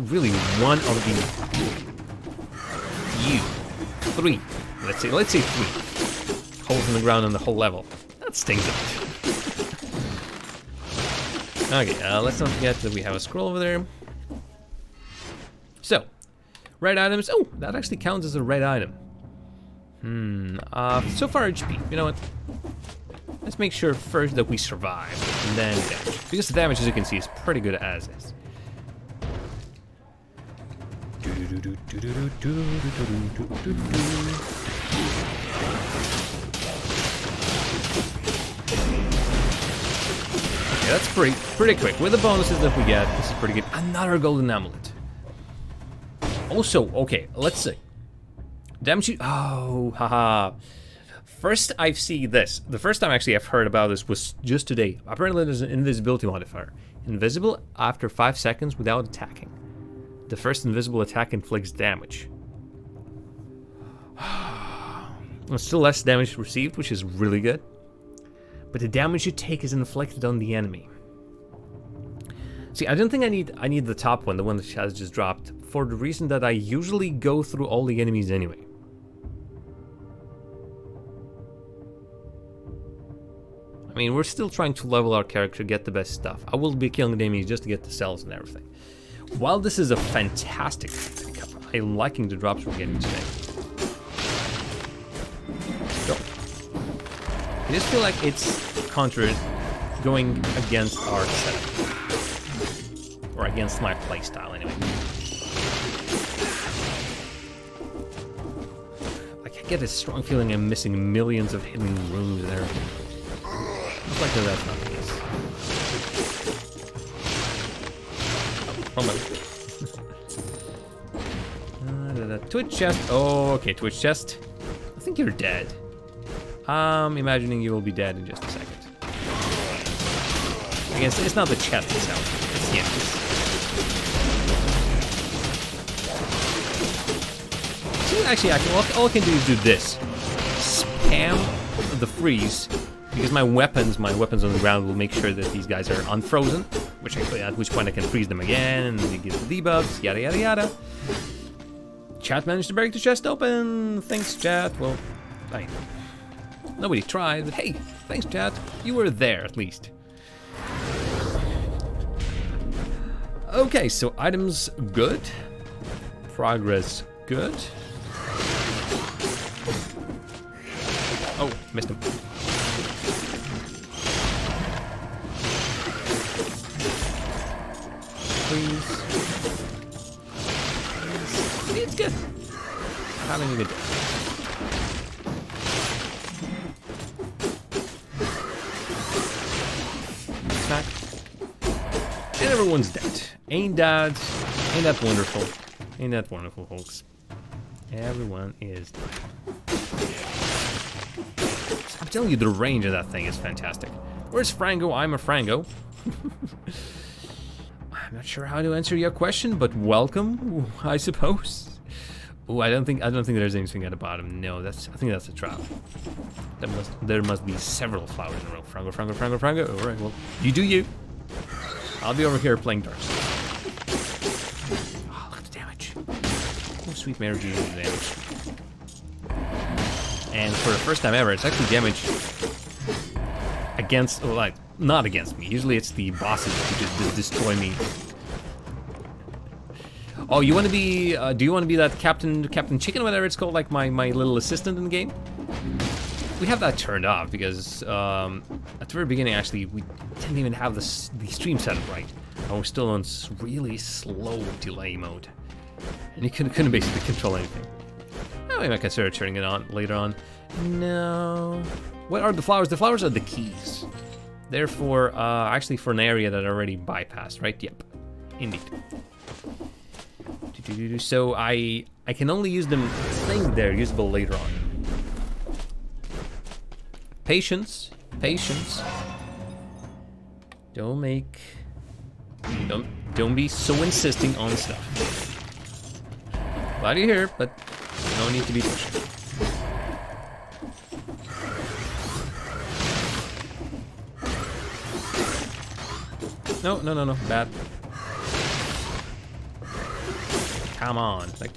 really one of the three. Let's say 3 holes in the ground on the whole level. That stings a bit. Okay, let's not forget that we have a scroll over there. So, red items. Oh, that actually counts as a red item. So far HP. You know what? Let's make sure first that we survive, and then damage. Because the damage, as you can see, is pretty good as is. Okay, that's pretty quick. With the bonuses that we get, this is pretty good. Another golden amulet. Also, okay, let's see. Damage. Oh, haha. First, I see this. The first time actually I've heard about this was just today. Apparently, there's an invisibility modifier. Invisible after 5 seconds without attacking. The first invisible attack inflicts damage. Still less damage received, which is really good. But the damage you take is inflicted on the enemy. See, I don't think I need the top one, the one that has just dropped, for the reason that I usually go through all the enemies anyway. I mean, we're still trying to level our character, get the best stuff. I will be killing the enemies just to get the cells and everything. While this is a fantastic cup, I'm liking the drops we're getting today. Go. I just feel like it's going against our setup. Or against my playstyle, anyway. Like, I get a strong feeling I'm missing millions of hidden rooms and everything. Looks like that's not the case. Oh, Twitch chest. Oh, okay, Twitch chest. I think you're dead. I'm imagining you will be dead in just a second. I guess it's not the chest itself. It's the enemies. Actually, all I can do is do this. Spam the freeze, because my weapons on the ground will make sure that these guys are unfrozen, at which point I can freeze them again, and they get the debuffs, yada yada yada. Chat managed to break the chest open. Thanks, chat. Well, nobody tried, but hey, thanks, chat. You were there at least. Okay, so items good. Progress good. Oh, missed him. Please. It's good. Having a good day. Snack. And everyone's dead. Ain't that wonderful? Ain't that wonderful, folks? Everyone is dead. I'm telling you, the range of that thing is fantastic. Where's Frango? I'm a Frango. I'm not sure how to answer your question, but welcome, I suppose. Oh, I don't think there's anything at the bottom. No, I think that's a trap. There must be several flowers in a row. Frango, Frango, Frango, Frango. All right, well, you do you. I'll be over here playing darts. Oh, look at the damage. Oh, sweet Mary G. Damage. And for the first time ever, it's actually damage against, not against me. Usually it's the bosses who just destroy me. Oh, you want to be, do you want to be that Captain Chicken, whatever it's called, like my little assistant in the game? We have that turned off because at the very beginning, actually, we didn't even have the stream set up right. I was still on really slow delay mode. And you couldn't basically control anything. Oh, I might consider turning it on later on. No. What are the flowers? The flowers are the keys. Therefore, actually for an area that I already bypassed, right? Yep. Indeed. So I can only use them, I think they're usable later on. Patience. Patience. Don't be so insisting on stuff. Glad you're here, but no need to be pushing. No, bad. Come on, like,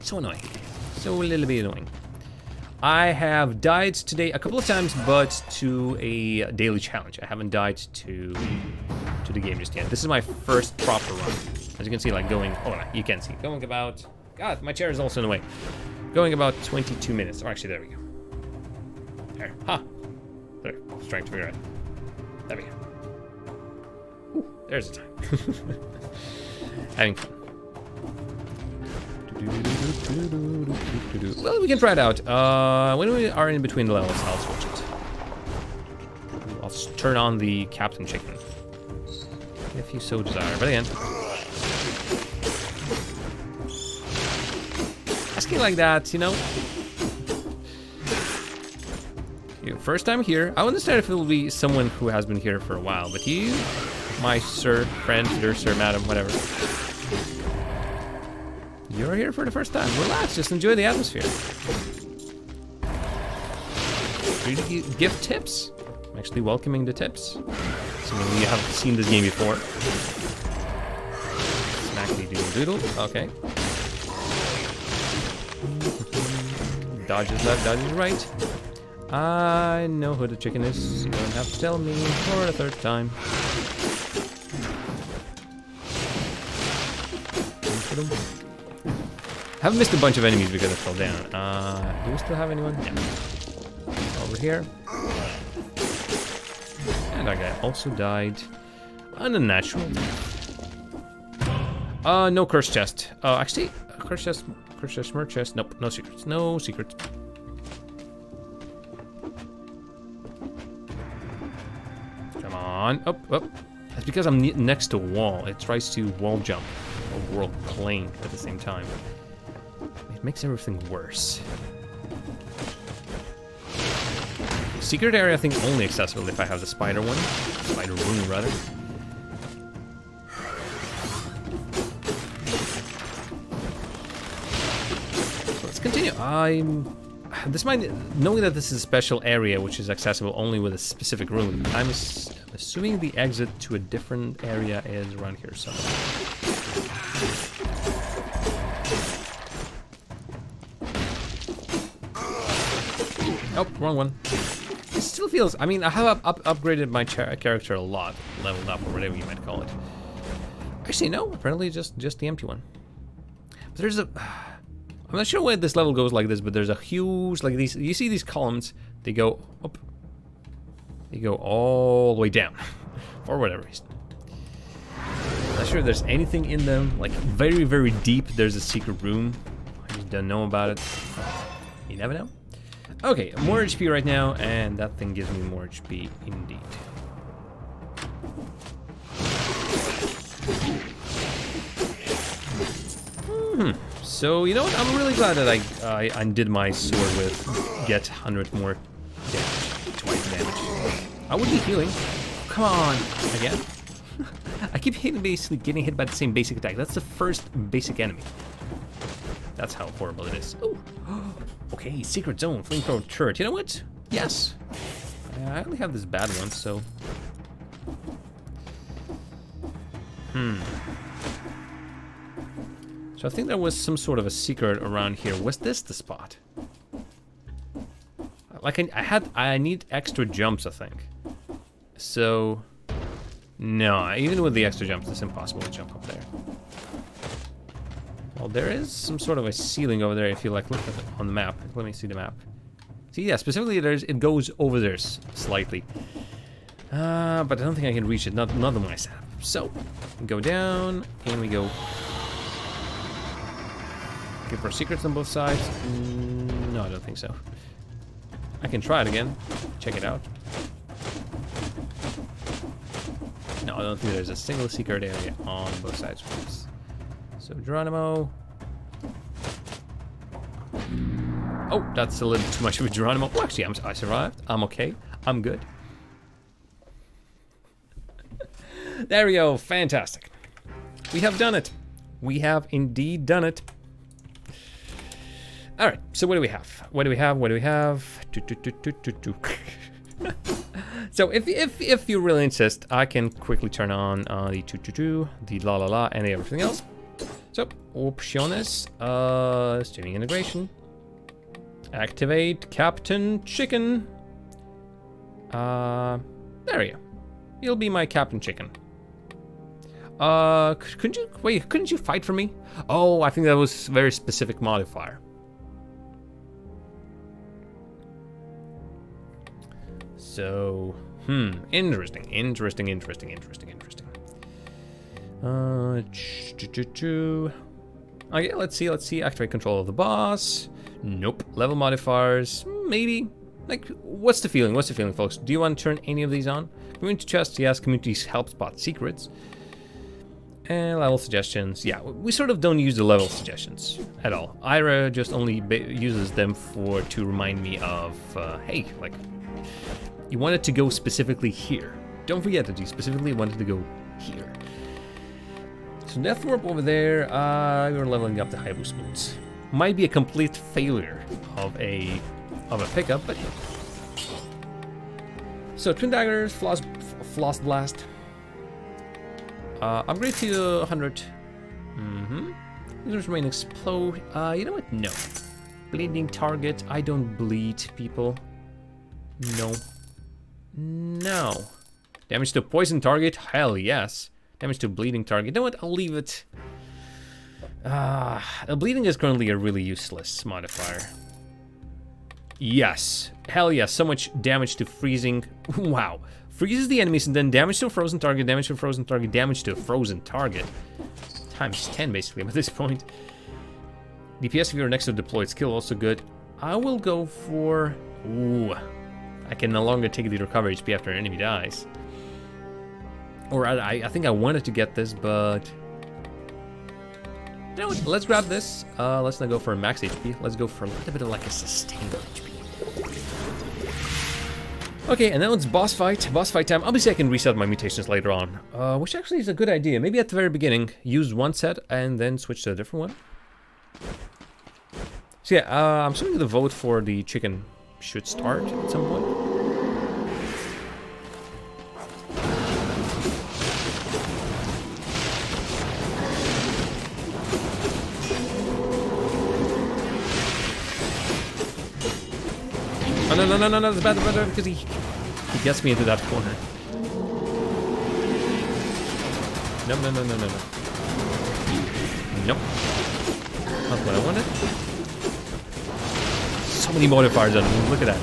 so annoying, so a little bit annoying. I have died today a couple of times, but to a daily challenge. I haven't died to the game just yet. This is my first proper run. As you can see, like going, oh no, you can see, going about, God, my chair is also in the way. Going about 22 minutes. Oh, actually, there we go. There, there, I was trying to figure out. There we go. Ooh, there's the time. Having fun. Well, we can try it out. When we are in between the levels, I'll switch it. I'll turn on the Captain Chicken, if you so desire. But again, asking like that, you know. First time here. I understand if it will be someone who has been here for a while, but you, my sir, friend, dear sir, madam, whatever. You're here for the first time. Relax, just enjoy the atmosphere. Free to give tips. I'm actually welcoming the tips. Assuming you haven't seen this game before. Snackly doodle doodle. Okay. Dodges left, dodges right. I know who the chicken is. You don't have to tell me for the third time. Haven't missed a bunch of enemies because I fell down. Do we still have anyone? Yeah. Over here. And that guy also died. Unnatural. No curse chest. Actually, curse chest, merch chest. Nope, no secrets. No secrets. Come on. Up. That's because I'm next to a wall. It tries to wall jump or world plane at the same time. It makes everything worse. Secret area, I think, only accessible if I have the spider one. Spider room, rather. So let's continue. I'm this might, knowing that this is a special area which is accessible only with a specific room, I'm assuming the exit to a different area is around here somewhere. Oh, wrong one. It still feels, I mean, I have upgraded my character a lot, leveled up or whatever you might call it. Actually, no, apparently just the empty one. But there's a, I'm not sure why this level goes like this, but there's a huge, like these, you see these columns, they go up, they go all the way down, for whatever reason. Not sure if there's anything in them, like very, very deep, there's a secret room. I just don't know about it. You never know. Okay, more HP right now, and that thing gives me more HP indeed. So, you know what? I'm really glad that I undid my sword with get 100 more damage, twice damage. I would be healing. Come on, again? I keep basically getting hit by the same basic attack. That's the first basic enemy. That's how horrible it is. Oh, okay, secret zone, flamethrower turret. You know what? Yes. I only have this bad one, so. So I think there was some sort of a secret around here. Was this the spot? Like I need extra jumps, I think. So, no, even with the extra jumps, it's impossible to jump up there. Well, there is some sort of a ceiling over there if you like look at it on the map. Let me see the map. See, yeah, specifically it goes over there slightly. But I don't think I can reach it, not on my setup. So, we go down, and we go. Looking for secrets on both sides? No, I don't think so. I can try it again. Check it out. No, I don't think there's a single secret area on both sides of this. So Geronimo. Oh, that's a little too much of a Geronimo. Oh, actually, I survived. I'm okay. I'm good. There we go. Fantastic. We have done it. We have indeed done it. All right. So what do we have? What do we have? What do we have? So if you really insist, I can quickly turn on the the la la la, and everything else. So, options, streaming integration, activate Captain Chicken. There we go. You'll be my Captain Chicken. Couldn't you fight for me? Oh, I think that was a very specific modifier. So, interesting. Okay, let's see. Activate control of the boss. Nope. Level modifiers. Maybe. Like, what's the feeling? Folks? Do you want to turn any of these on? Community chest, yes. Communities help spot secrets. And level suggestions. Yeah, we sort of don't use the level suggestions at all. Ira just only uses them to remind me of, hey, like, you wanted to go specifically here. Don't forget that you specifically wanted to go here. So Death Warp over there, we're leveling up the high boost boots. Might be a complete failure of a pickup, but yeah. So Twin Daggers, Floss Blast. Upgrade to 100. Users remain explode. You know what? No. Bleeding target. I don't bleed people. No. Damage to poison target? Hell yes. Damage to bleeding target. You know what? I'll leave it. Bleeding is currently a really useless modifier. Yes. Hell yes. So much damage to freezing. Wow. Freezes the enemies and then damage to a frozen target, damage to a frozen target, damage to a frozen target. Times 10 basically at this point. DPS if you're next to a deployed skill, also good. I will go for... Ooh. I can no longer take the recover HP after an enemy dies. Or I think I wanted to get this, but... You know what? Let's grab this. Let's not go for a max HP. Let's go for a little bit of like a sustained HP. Okay, and now it's boss fight. Boss fight time. Obviously, I can reset my mutations later on, which actually is a good idea. Maybe at the very beginning, use one set and then switch to a different one. So yeah, I'm assuming the vote for the chicken should start at some point. Oh, no, that's bad, because he gets me into that corner. No. Nope. Not what I wanted. So many modifiers on him, look at that.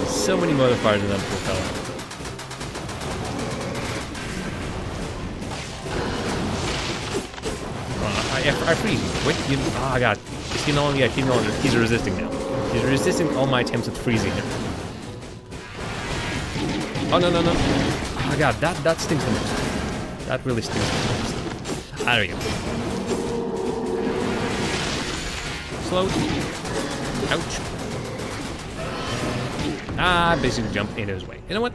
So many modifiers on that poor fella. I freeze him. Wait, oh god. He's no longer, he's resisting now. He's resisting all my attempts at freezing him. Oh no. Oh god, that stings the most. That really stings the most. Ah, there we go. Slow. Ouch. Ah, basically jumped into his way. You know what?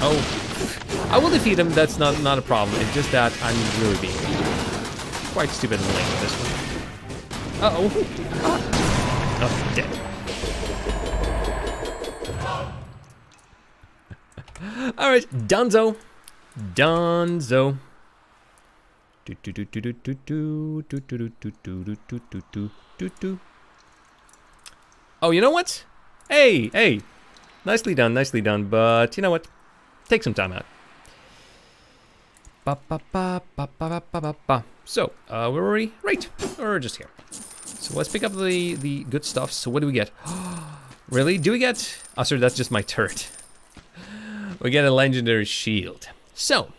Oh. I will defeat him, that's not a problem. It's just that I'm really being quite stupid and lame with this one. Uh-oh. Oh, dead. Alright, Dunzo. Oh, you know what? Hey. Nicely done, but you know what? Take some time out. So, we're already right. We're just here. So let's pick up the good stuff. So what do we get? Really? Do we get... Oh, sorry, that's just my turret. We get a legendary shield. So,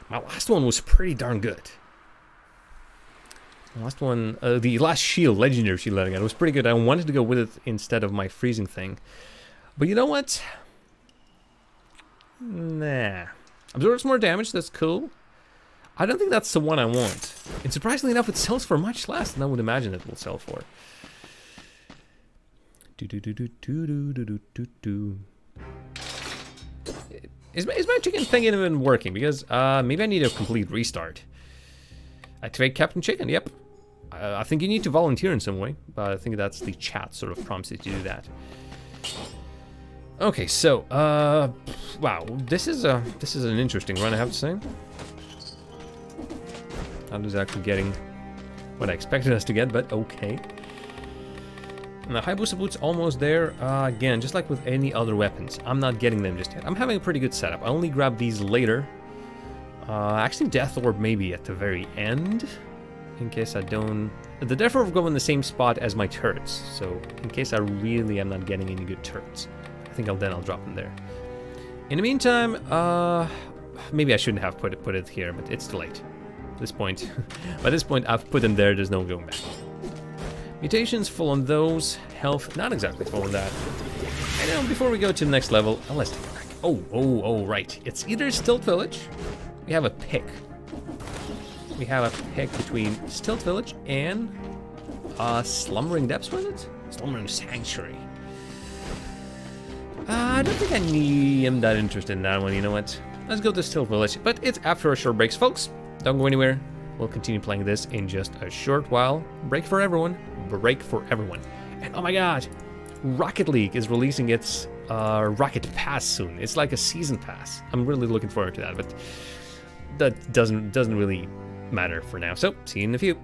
my last one was pretty darn good. The last one, the last shield, legendary shield that I got, was pretty good. I wanted to go with it instead of my freezing thing. But you know what? Nah. Absorbs more damage, that's cool. I don't think that's the one I want. And surprisingly enough, it sells for much less than I would imagine it will sell for. Is my chicken thing even working? Because maybe I need a complete restart. Activate Captain Chicken, yep. I think you need to volunteer in some way, but I think that's the chat sort of prompts you to do that. Okay, so wow, this is an interesting run, I have to say. Not exactly getting what I expected us to get, but okay. And the Hayabusa Boot's almost there. Again, just like with any other weapons, I'm not getting them just yet. I'm having a pretty good setup. I only grab these later. Actually, Death Orb maybe at the very end, in case I don't... The Death Orb go in the same spot as my turrets, so in case I really am not getting any good turrets, I think I'll drop them there. In the meantime, maybe I shouldn't have put it here, but it's too late. At this point, by this point, I've put them there. There's no going back. Mutations full on those. Health not exactly full on that. And now before we go to the next level, let's take a break. Oh, right. It's either Stilt Village. We have a pick. We have a pick between Stilt Village and Slumbering Depths, was it? Slumbering Sanctuary. I don't think I'm that interested in that one, you know what? Let's go to Stilt Village, but it's after a short break, folks. Don't go anywhere. We'll continue playing this in just a short while. Break for everyone. And oh my god, Rocket League is releasing its Rocket Pass soon. It's like a season pass. I'm really looking forward to that, but that doesn't really matter for now. So, see you in a few.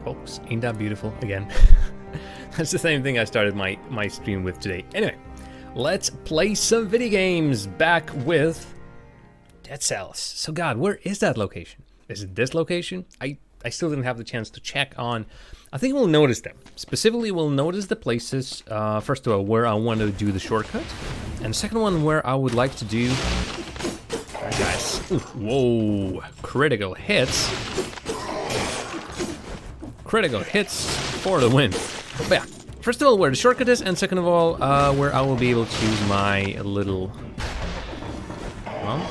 folks. Ain't that beautiful? Again. That's the same thing I started my stream with today. Anyway, let's play some video games. Back with Dead Cells. So God, where is that location? Is it this location? I still didn't have the chance to check on. I think we'll notice them. Specifically, we'll notice the places, first of all, where I want to do the shortcut. And the second one, where I would like to do... Alright, guys. Ooh, whoa. Critical hits. Critical hits for the win. But yeah, first of all, where the shortcut is, and second of all, where I will be able to use my little... Oh,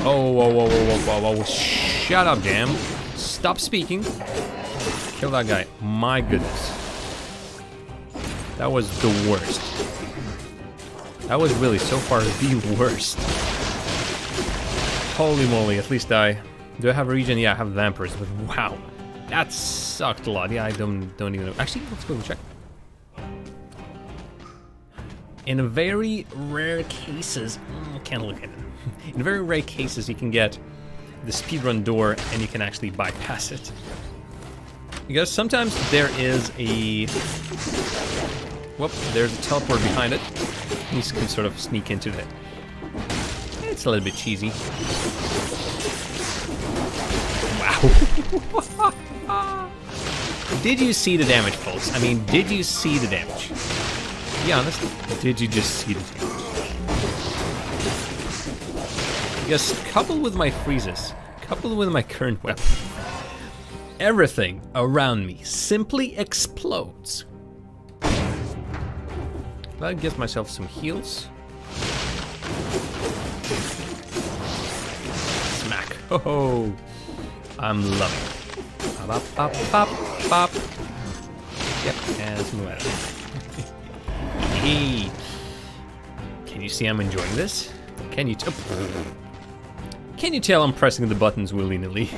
whoa, whoa, whoa, whoa, whoa. Shut up, Jam. Stop speaking. Kill that guy. My goodness. That was the worst. That was really, so far, the worst. Holy moly, at least I... Do I have a regen? Yeah, I have vampires, but wow. That sucked a lot. Yeah, I don't even know. Actually, let's go and check. In very rare cases... can't look at it. In very rare cases, you can get the speedrun door and you can actually bypass it. Because sometimes there is a... Whoop, there's a teleport behind it. You can sort of sneak into it. It's a little bit cheesy. Wow. Did you see the damage, folks? I mean, did you see the damage? To be honest, did you just see the damage? Because coupled with my freezes, coupled with my current weapon, everything around me simply explodes. I'll get myself some heals. Smack. Oh, I'm loving it. Pop, pop, pop, pop. Yep, and some weather. Hey. Can you see I'm enjoying this? Can you tell I'm pressing the buttons willy-nilly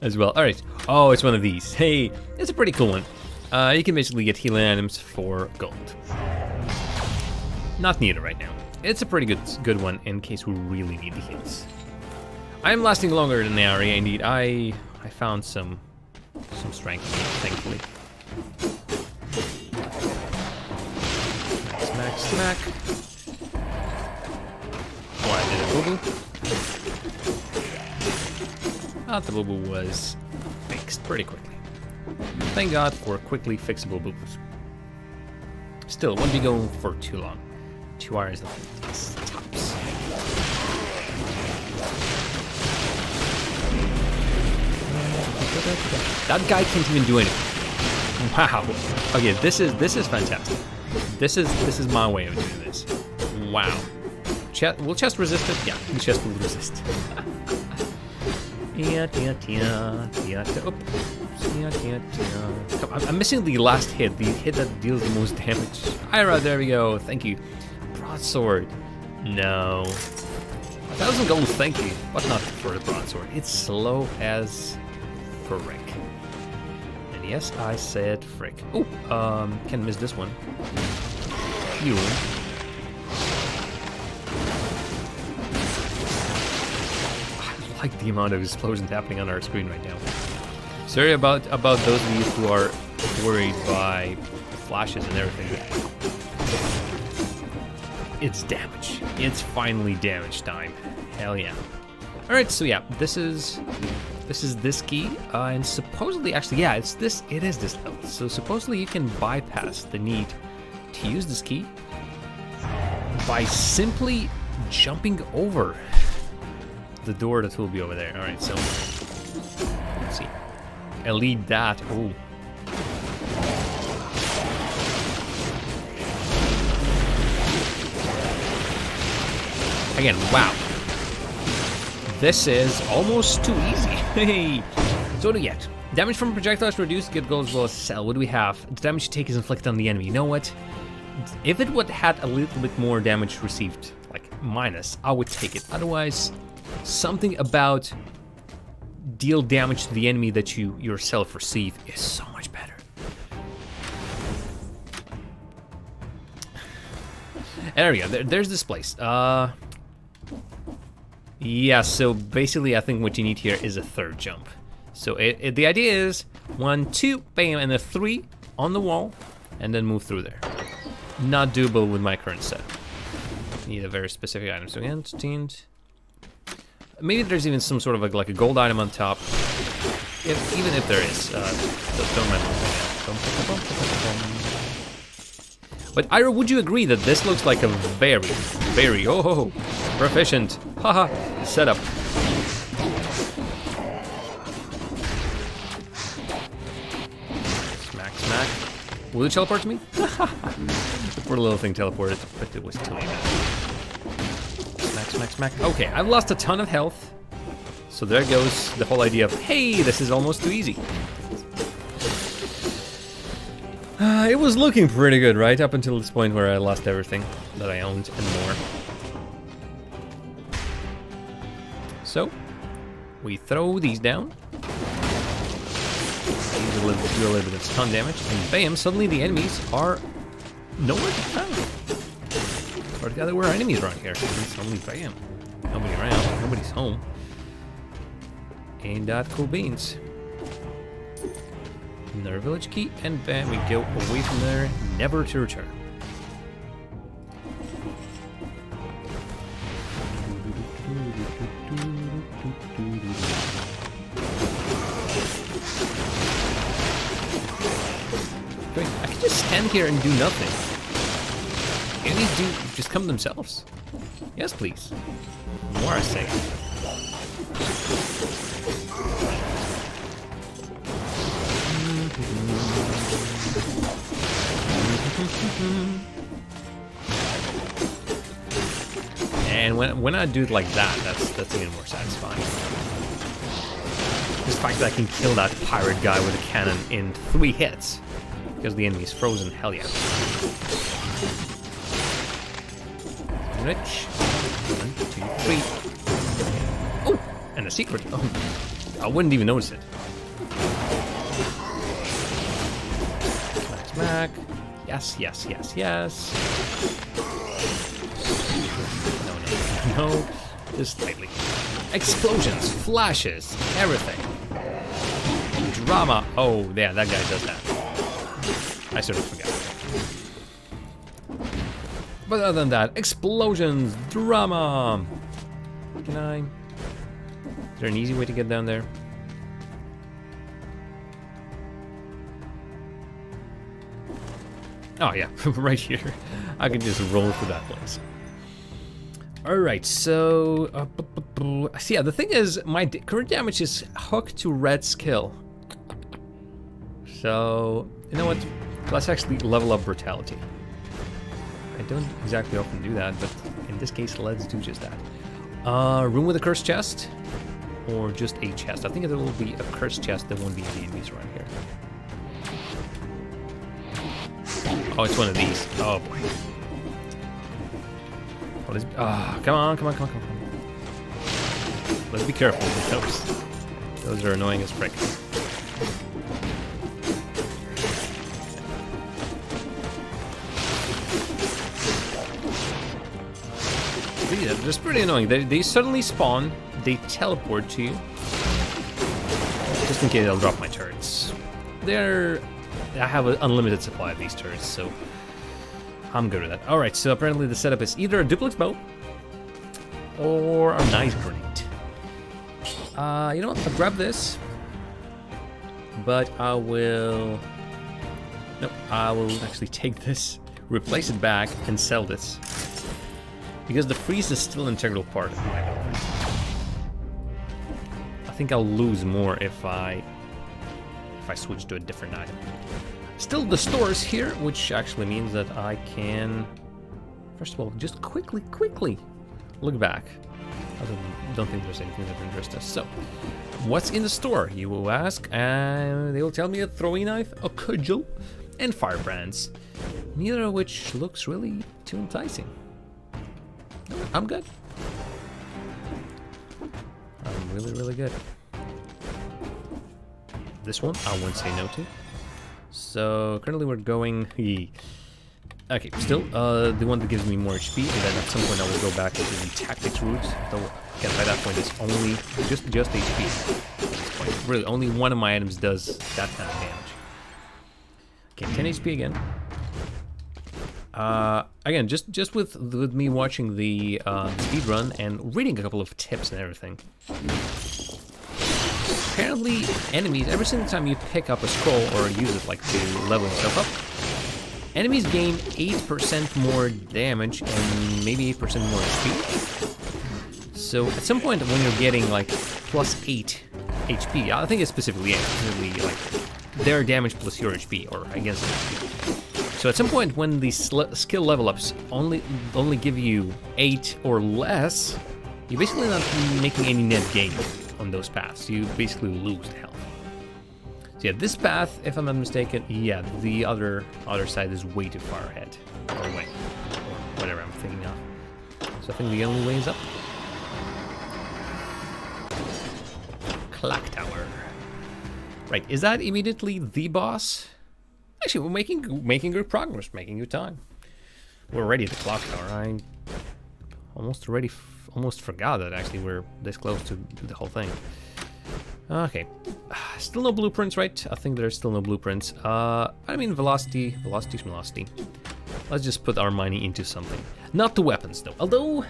as well? Alright. Oh, it's one of these. Hey, it's a pretty cool one. You can basically get healing items for gold. Not needed right now. It's a pretty good one in case we really need the heals. I am lasting longer than the area indeed. I found some strength, thankfully. Smack, smack. Oh, I did a boo-boo. Ah, the boo-boo was fixed pretty quickly. Thank God for quickly fixable boo-boos. Still, wouldn't be going for too long. 2 hours of tops. That guy can't even do anything. Wow. Okay, this is fantastic. This is my way of doing this. Wow. Will chest resist it? Yeah, the chest will resist. I'm missing the last hit, the hit that deals the most damage. Ira, there we go. Thank you. Broadsword. No. 1,000 gold, thank you. But not for the broadsword. It's slow as frick. And yes, I said frick. Oh, can't miss this one. Phew. I like the amount of explosions happening on our screen right now. Sorry about those of you who are worried by flashes and everything. It's damage. It's finally damage time. Hell yeah. Alright, so yeah, this is this key, and supposedly, actually, yeah, it is this level. So supposedly you can bypass the need to use this key by simply jumping over the door that will be over there. Alright, so let's see. Elite that. Oh. Again, wow. This is almost too easy. Hey. So what do we get? Damage from projectiles reduced, get gold as well as cell. What do we have? The damage you take is inflicted on the enemy. You know what? If it would had a little bit more damage received, like minus, I would take it. Otherwise, something about deal damage to the enemy that you yourself receive is so much better. There we go. There's this place. Yeah, so basically I think what you need here is a third jump. So the idea is 1, 2, bam, and a 3 on the wall, and then move through there. Not doable with my current set. Need a very specific item. So again, steamed. Maybe there's even some sort of like a gold item on top. Even if there is, don't mind. But Ira, would you agree that this looks like a very proficient, haha, setup? Smack. Will it teleport to me? The poor little thing teleported, but it was too late. Smack. Okay, I've lost a ton of health. So there goes the whole idea of, hey, this is almost too easy. It was looking pretty good, right? Up until this point where I lost everything that I owned and more. So, we throw these down. Do a little bit of stun damage, and bam, suddenly the enemies are nowhere to be found. Or there were enemies around here, and suddenly bam. Nobody around, nobody's home. Ain't that cool beans. Another village key, and bam, we go away from there, never to return. I could just stand here and do nothing. Enemies do just come themselves. Yes, please. More I say. And when I do it like that, that's even more satisfying. Just the fact that I can kill that pirate guy with a cannon in 3 hits because the enemy is frozen. Hell yeah! Rich. 1, 2, 3. Oh, and a secret. Oh, I wouldn't even notice it. Smack. Yes. No, just slightly. Explosions, flashes, everything. Drama. Oh, yeah, that guy does that. I sort of forgot. But other than that, explosions, drama. Is there an easy way to get down there? Oh yeah, right here. I can just roll through that place. Alright, so... so yeah, the thing is, my current damage is hooked to red skill. So, you know what? Let's actually level up brutality. I don't exactly often do that, but in this case, let's do just that. Room with a cursed chest? Or just a chest? I think it will be a cursed chest, there won't be any enemies around here. Oh, it's one of these. Oh boy. What is... come on. Let's be careful with those. Those are annoying as frick. Yeah, they're just pretty annoying. They suddenly spawn, they teleport to you. Just in case I'll drop my turrets. I have an unlimited supply of these turrets, so I'm good with that. Alright, so apparently the setup is either a duplex bow or a knife grenade. You know what? I'll grab this, but I will... Nope, I will actually take this, replace it back, and sell this. Because the freeze is still an integral part of my build. I think I'll lose more if I switch to a different item. Still, the store is here, which actually means that I can, first of all, just quickly look back. I don't think there's anything that interests us. So, what's in the store, you will ask, and they will tell me a throwing knife, a cudgel, and firebrands. Neither of which looks really too enticing. I'm good. I'm really good. This one I won't say no to. So currently we're going... Okay, still the one that gives me more HP, and then at some point I will go back into the tactics route. Though again, by that point it's only just HP at this point. Like, really, only one of my items does that kind of damage. Okay, 10 HP again. Again, just with me watching the speedrun and reading a couple of tips and everything. Apparently, enemies, every single time you pick up a scroll or use it like to level yourself up, enemies gain 8% more damage and maybe 8% more HP. So at some point when you're getting like plus 8 HP, I think it's specifically like their damage plus your HP, or against HP. So at some point when the skill level ups only give you 8 or less, you're basically not making any net gain on those paths. You basically lose health. So yeah, this path, if I'm not mistaken, yeah, the other side is way too far ahead. Or away. Or whatever I'm thinking of. So I think the only way is up. Clock Tower. Right, is that immediately the boss? Actually, we're making good progress, making good time. We're already at the Clock Tower. I almost forgot that actually we're this close to the whole thing. Okay, still no blueprints, right? I think there's still no blueprints. I mean, velocity. Let's just put our money into something. Not the weapons, though. Although,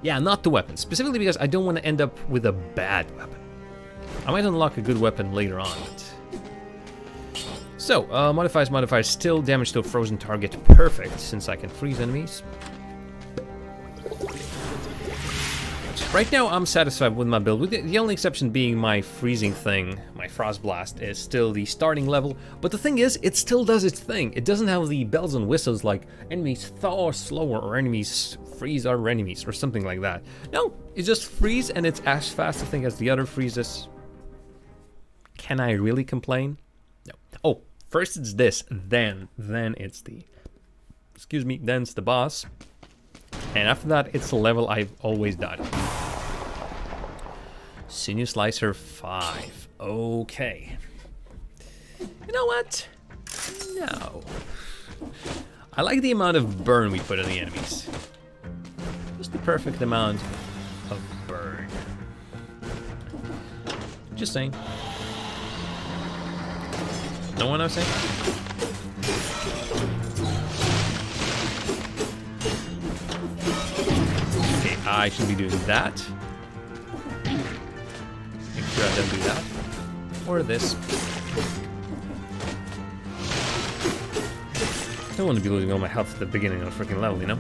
yeah, not the weapons. Specifically because I don't want to end up with a bad weapon. I might unlock a good weapon later on. So, modifiers, still damage to a frozen target. Perfect, since I can freeze enemies. Right now, I'm satisfied with my build, with the only exception being my freezing thing. My Frost Blast is still the starting level, but the thing is, it still does its thing. It doesn't have the bells and whistles like enemies thaw slower or enemies freeze other enemies or something like that. No, it just freeze and it's as fast, I think, as the other freezes. Can I really complain? No. Oh, first it's this, then it's the... Excuse me, then it's the boss. And after that, it's the level I've always done. Sinew Slicer 5. Okay. You know what? No. I like the amount of burn we put on the enemies. Just the perfect amount of burn. Just saying. Know what I'm saying? I should be doing that. Make sure I don't do that. Or this. I don't want to be losing all my health at the beginning of the freaking level, you know?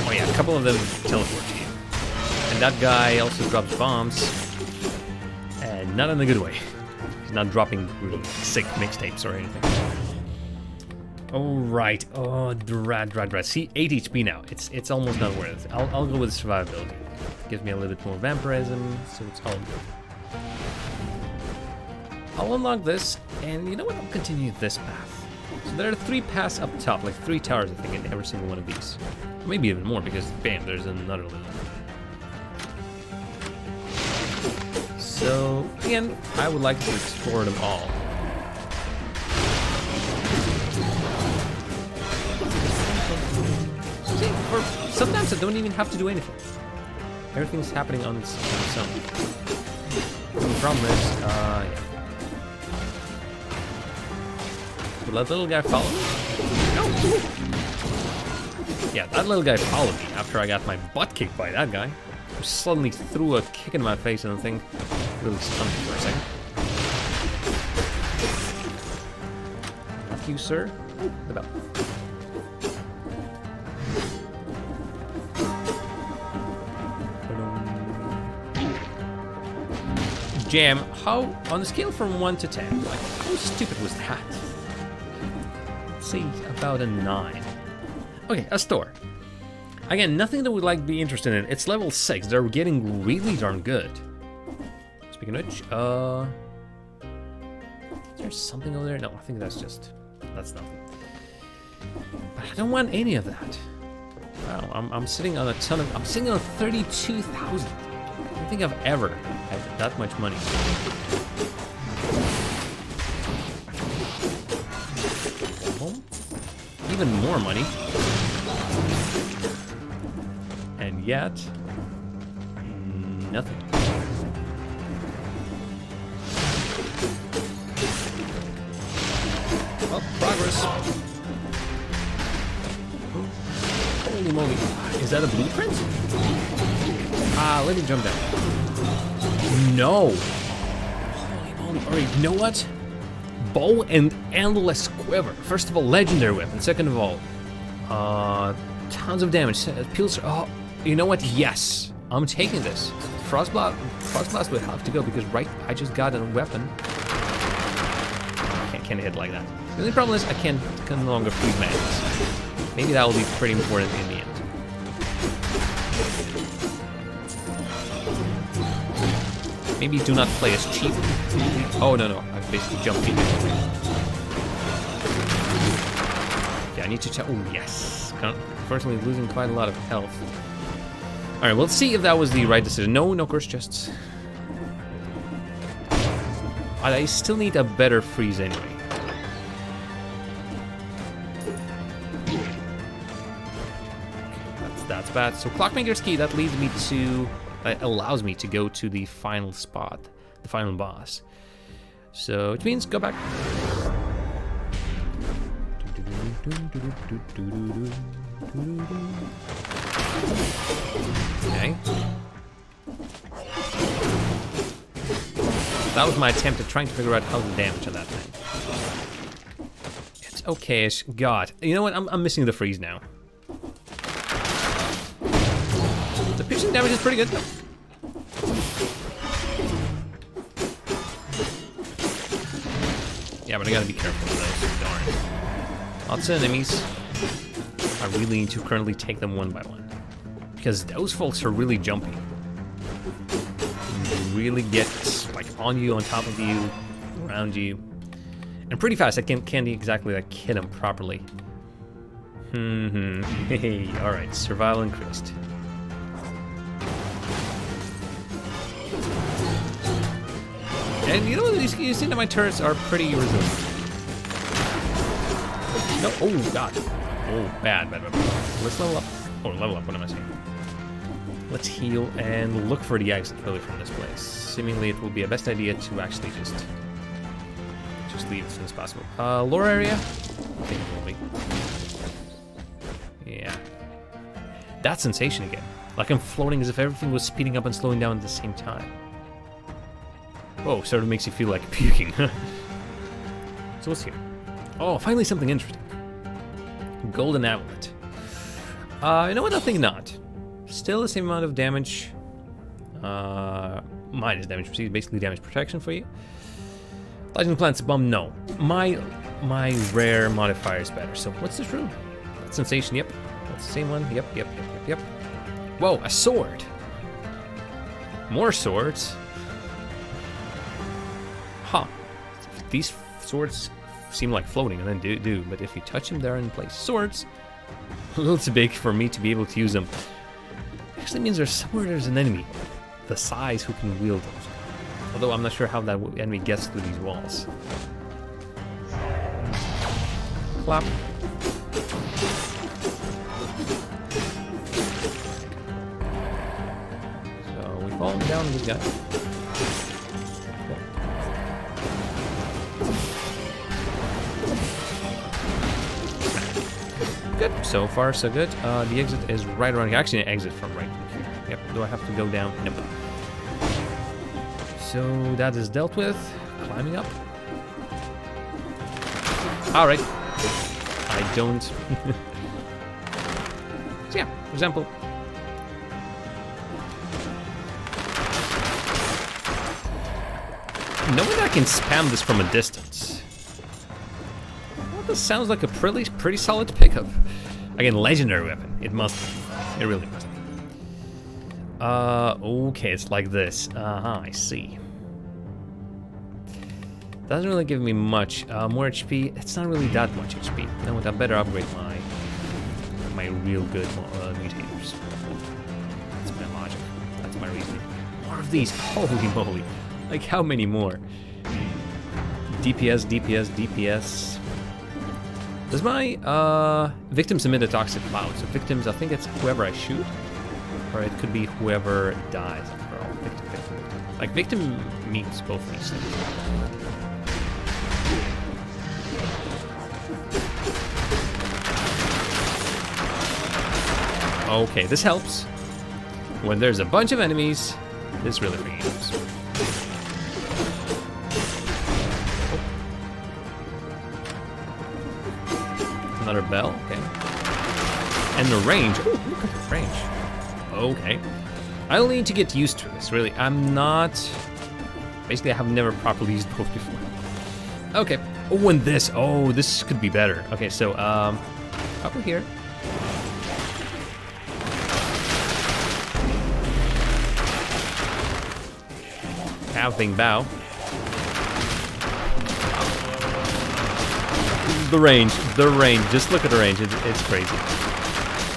Oh yeah, a couple of them teleport to you. And that guy also drops bombs. And not in a good way. He's not dropping really sick mixtapes or anything. Alright, oh, drat. See, 8 HP now. It's almost not worth it. I'll go with survivability. Gives me a little bit more vampirism, so it's all good. I'll unlock this, and you know what? I'll continue this path. So there are 3 paths up top, like 3 towers, I think, in every single one of these. Or maybe even more, because, bam, there's another little one. So, again, I would like to explore them all. Or sometimes I don't even have to do anything. Everything's happening on its own. The problem is, yeah. Will that little guy follow me? No! Yeah, that little guy followed me after I got my butt kicked by that guy. Who suddenly threw a kick in my face and the thing really stunned me for a second. Not you, sir. Ooh, the bell. Jam, how, on a scale from 1 to 10, like, how stupid was that? Let's see, about a 9. Okay, a store. Again, nothing that we'd like to be interested in. It's level 6, they're getting really darn good. Speaking of which, is there something over there? No, I think that's nothing. But I don't want any of that. Wow, I'm sitting on a ton of, I'm sitting on 32,000. I don't think I've ever had that much money. Even more money. And yet, nothing. Oh, progress. Holy moly. Is that a blueprint? Let me jump down. No. Holy moly. Alright, you know what? Bow and endless quiver. First of all, legendary weapon. Second of all, tons of damage. Peels. Oh, you know what? Yes. I'm taking this. Frost Blast would have to go because I just got a weapon. Can't hit like that. The only problem is I can no longer freeze magics. Maybe that will be pretty important in the end. Maybe do not play as cheap. Oh no, I basically jumped in. Yeah, I need to check. Oh yes. Unfortunately, losing quite a lot of health. All right, let's see if that was the right decision. No curse chests. I still need a better freeze anyway. That's bad. So Clockmaker's Key, that leads me to, that allows me to go to the final spot, the final boss. So it means go back. Okay. That was my attempt at trying to figure out how to damage on that thing. It's okay-ish. God, you know what? I'm missing the freeze now. The piercing damage is pretty good. Yeah, but I gotta be careful with those. Darn. Lots of enemies. I really need to currently take them one by one. Because those folks are really jumpy. They really get like on you, on top of you, around you. And pretty fast. I can't exactly like hit them properly. Hey, alright, survival increased. And you know, these dynamite turrets are pretty resilient. No, oh god. Oh, bad. Let's level up. Or level up, what am I saying? Let's heal and look for the exit really from this place. Seemingly it will be a best idea to actually just leave as soon as possible. Lore area? I think it will be. Yeah. That sensation again. Like I'm floating as if everything was speeding up and slowing down at the same time. Whoa, sort of makes you feel like puking. So what's here? Oh, finally something interesting. Golden Amulet. You know what? I think not. Still the same amount of damage. Minus damage received, basically damage protection for you. Legend Plants Bomb, no. My rare modifier is better. So what's this room? That sensation, yep. That's the same one. Yep. Whoa, a sword. More swords. Huh. These swords seem like floating and then do, but if you touch them, they're in place. Swords. A little too big for me to be able to use them. Actually means there's an enemy the size who can wield them. Although I'm not sure how that enemy gets through these walls. Clap. So we fall down this guy. Good. So far, so good. The exit is right around here. Actually, an exit from right here. Yep. Do I have to go down? Nope. So that is dealt with. Climbing up. All right. I don't. So yeah. For example. Knowing that I can spam this from a distance. Well, this sounds like a pretty solid pickup. Again, legendary weapon. It must be. It really must be. Okay, it's like this. I see. Doesn't really give me much. More HP. It's not really that much HP. Then I better upgrade my real good mutators. That's my logic. That's my reasoning. More of these. Holy moly. Like how many more? DPS. Does my victims emit a toxic cloud? So victims, I think it's whoever I shoot, or it could be whoever dies after all. Like, victim means both these things. Okay, this helps. When there's a bunch of enemies, this really freaking helps. Oh. Another bell, okay. And the range. Oh, look at the range. Okay. I'll need to get used to this, really. I'm not... Basically, I have never properly used both before. Okay. Oh, and this. Oh, this could be better. Okay, so, over here. Halving bow. The range. Just look at the range. It's crazy.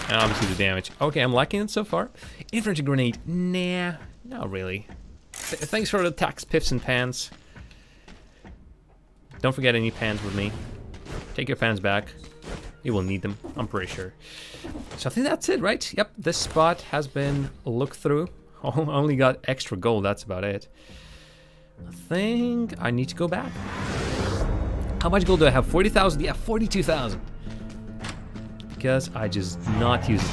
And obviously the damage. Okay, I'm liking it so far. Infantry grenade. Nah, not really. Thanks for the attacks, piffs and pans. Don't forget any pans with me. Take your pans back. You will need them, I'm pretty sure. So I think that's it, right? Yep, this spot has been looked through. Only got extra gold, that's about it. I think I need to go back. How much gold do I have? 40,000? Yeah, 42,000. Because I just not use it.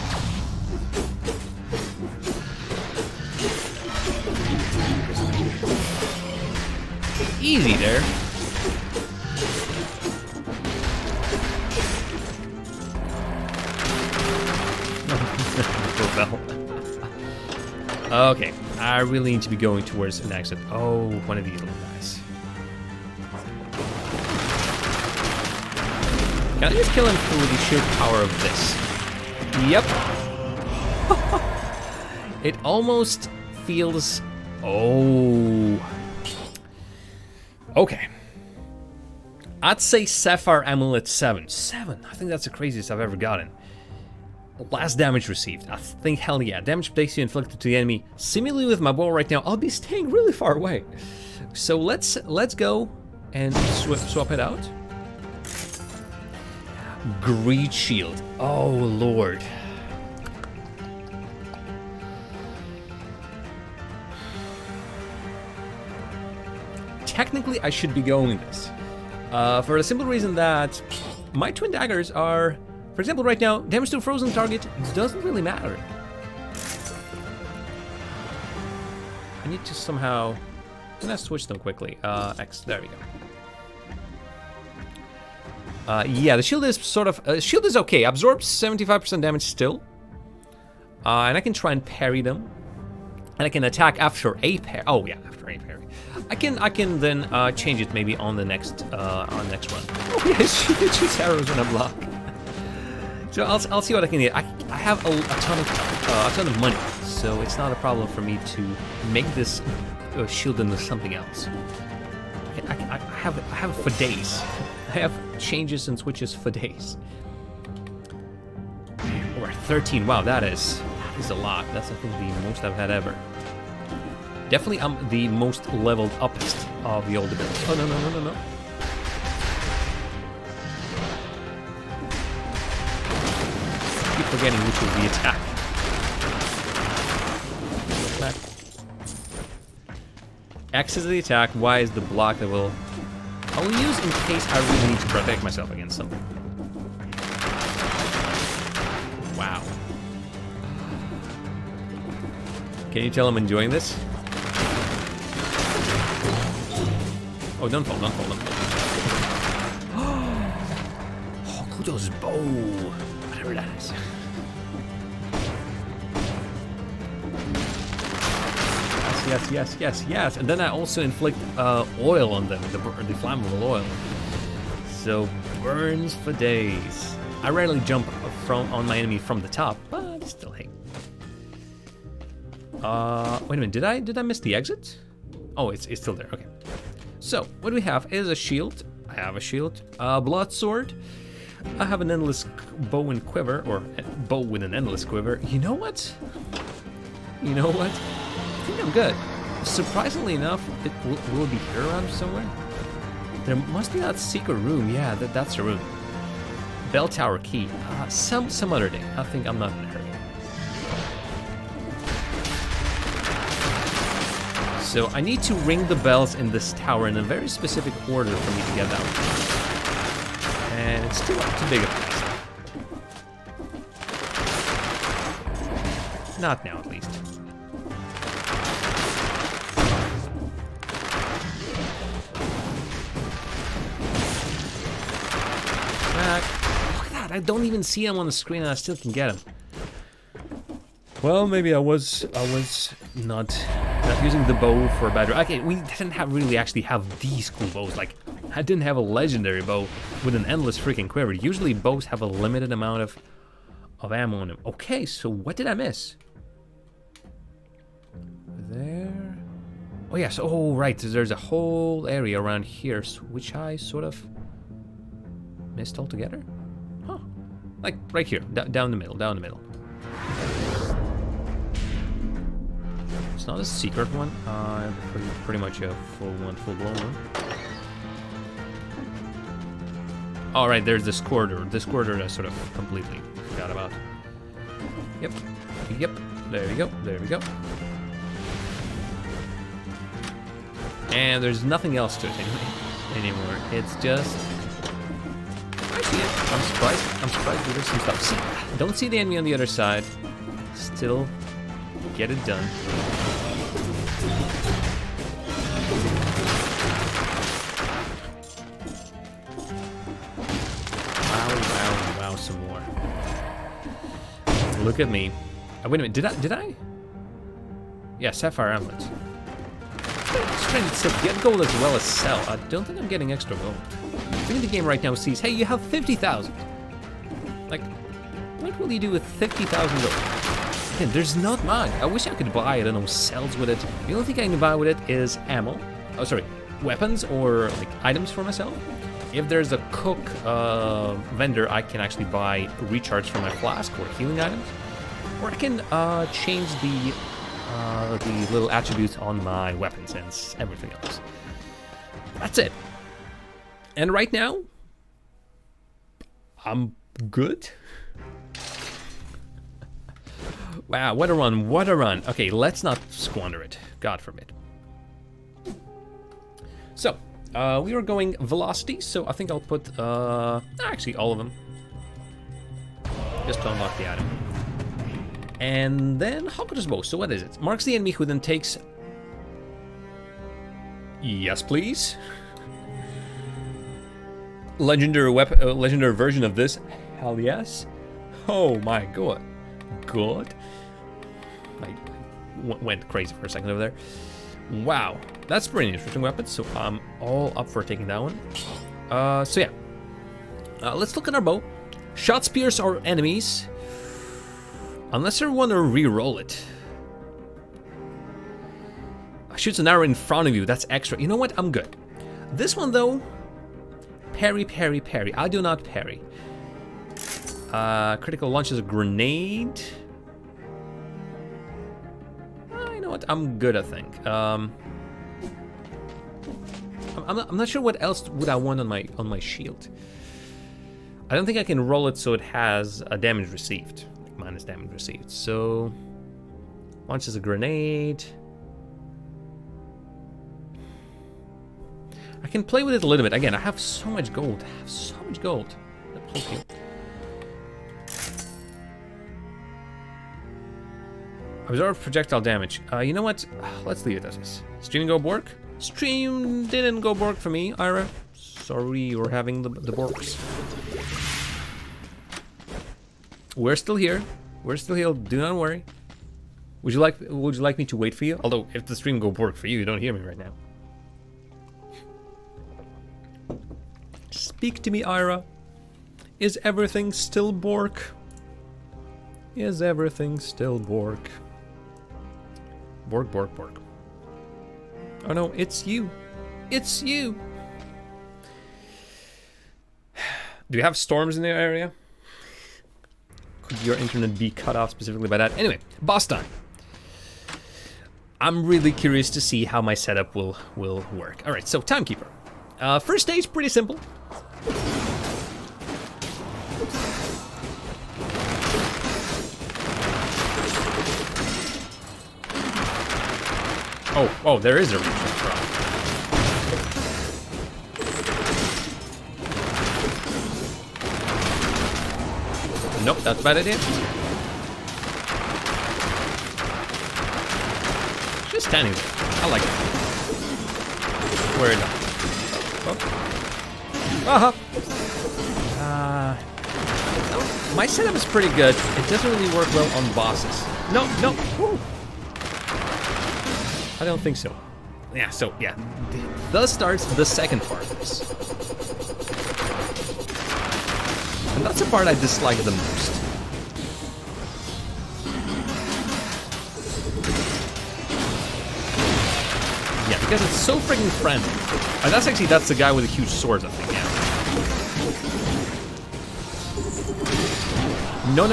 Easy there. Okay, I really need to be going towards an exit. Oh, one of these little guys. Can I just kill him through the sheer power of this? Yep. It almost feels... Oh. Okay. I'd say Sapphire Amulet 7. 7. I think that's the craziest I've ever gotten. Last damage received. I think, hell yeah. Damage basically inflicted to the enemy. Similarly with my bow right now, I'll be staying really far away. So let's go and swap it out. Greed Shield. Oh, Lord. Technically, I should be going this. For the simple reason that my twin daggers are... For example, right now, damage to a frozen target doesn't really matter. I need to somehow... I'm gonna switch them quickly. X, there we go. Yeah, the shield is sort of... shield is okay. Absorbs 75% damage still. And I can try and parry them. And I can attack after a parry. Oh yeah, after a parry. I can then change it maybe on the next run. Oh yeah, it shoots arrows when I block. So I'll see what I can get. I have a ton of money, so it's not a problem for me to make this shield into something else. I have for days. I have changes and switches for days. We're at 13. Wow, that is a lot. That's I think the most I've had ever. Definitely, I'm the most leveled uppest of the old abilities. Oh no. Keep forgetting which is the attack. Back. X is the attack, Y is the block that will... I will use in case I really need to protect myself against something. Wow. Can you tell I'm enjoying this? Oh, don't fall. Oh, Kudo's bow. Whatever that is. Yes. And then I also inflict oil on them, the flammable oil. So, burns for days. I rarely jump on my enemy from the top, but still, hey. Wait a minute, did I miss the exit? Oh, it's still there, okay. So, what we have is a shield. I have a shield. Blood sword. I have an endless bow and quiver, or a bow with an endless quiver. You know what? I think I'm good. Surprisingly enough, it will be here around somewhere. There must be that secret room. Yeah, that's a room. Bell tower key. Some other day. I think I'm not in a hurry. So I need to ring the bells in this tower in a very specific order for me to get down. And it's too big a place. Not now, at least. Look at that, I don't even see him on the screen and I still can get him. Well, maybe I was not using the bow for a better. Okay, we didn't really actually have these cool bows. Like, I didn't have a legendary bow with an endless freaking quiver. Usually bows have a limited amount of ammo on them. Okay, so what did I miss? There. Oh yes. Oh right. So there's a whole area around here, which I sort of missed altogether. Huh? Like right here, down the middle, down the middle. It's not a secret one. Pretty much a full blown one. All right, there's this corridor. This corridor I sort of completely forgot about. Yep. There we go. There we go. And there's nothing else to it anymore. It's just. I see it. I'm surprised there's some stuff. See, don't see the enemy on the other side. Still get it done. Wow, some more. Look at me. Oh, wait a minute, did I? Yeah, Sapphire Amulet. It's trying to get gold as well as sell. I don't think I'm getting extra gold. I think the game right now sees, hey, you have 50,000. Like, what will you do with 50,000 gold? Again, there's not much. I wish I could buy, I don't know, cells with it. The only thing I can buy with it is ammo. Oh, sorry, weapons or like items for myself. If there's a cook vendor, I can actually buy recharge from my flask or healing items. Or I can change the little attributes on my weapons and everything else. That's it. And right now, I'm good. Wow, what a run, what a run. Okay, let's not squander it. God forbid. So, we are going velocity, so I think I'll put, actually all of them. Just to unlock the item. And then Hawker's Bow, so what is it? Marks the enemy who then takes... Yes, please. Legendary weapon, legendary version of this. Hell yes. Oh my god. God. I went crazy for a second over there. Wow, that's pretty interesting weapon, so I'm all up for taking that one. So yeah. Let's look at our bow. Shots pierce our enemies. Unless I want to re-roll it. Shoots an arrow in front of you, that's extra. You know what, I'm good. This one though, parry, parry, parry. I do not parry. Critical launches a grenade. You know what, I'm good, I think. I'm not sure what else would I want on my shield. I don't think I can roll it so it has a damage received. Minus damage received. So launches a grenade. I can play with it a little bit. Again, I have so much gold. I have so much gold. Okay. Absorb projectile damage. You know what? Let's leave it as is. Stream go bork? Stream didn't go bork for me, Ira. Sorry you're having the borks. We're still here. We're still here. Do not worry. Would you like me to wait for you? Although if the stream go bork for you, you don't hear me right now. Speak to me, Ira. Is everything still bork? Is everything still bork? Bork, bork, bork. Oh no, it's you. It's you. Do you have storms in the area? Could your internet be cut off specifically by that? Anyway, boss time. I'm really curious to see how my setup will work. All right, so Timekeeper. First stage, pretty simple. Oh, there is a reach from. Nope, that's a bad idea. Just standing there. I like it. Where not? Oh. No, my setup is pretty good. It doesn't really work well on bosses. No. Woo. I don't think so. Yeah, so, yeah. Thus starts the second part of this. And that's the part I dislike the most. Yeah, because it's so freaking friendly. And that's the guy with the huge sword, I think, yeah. No.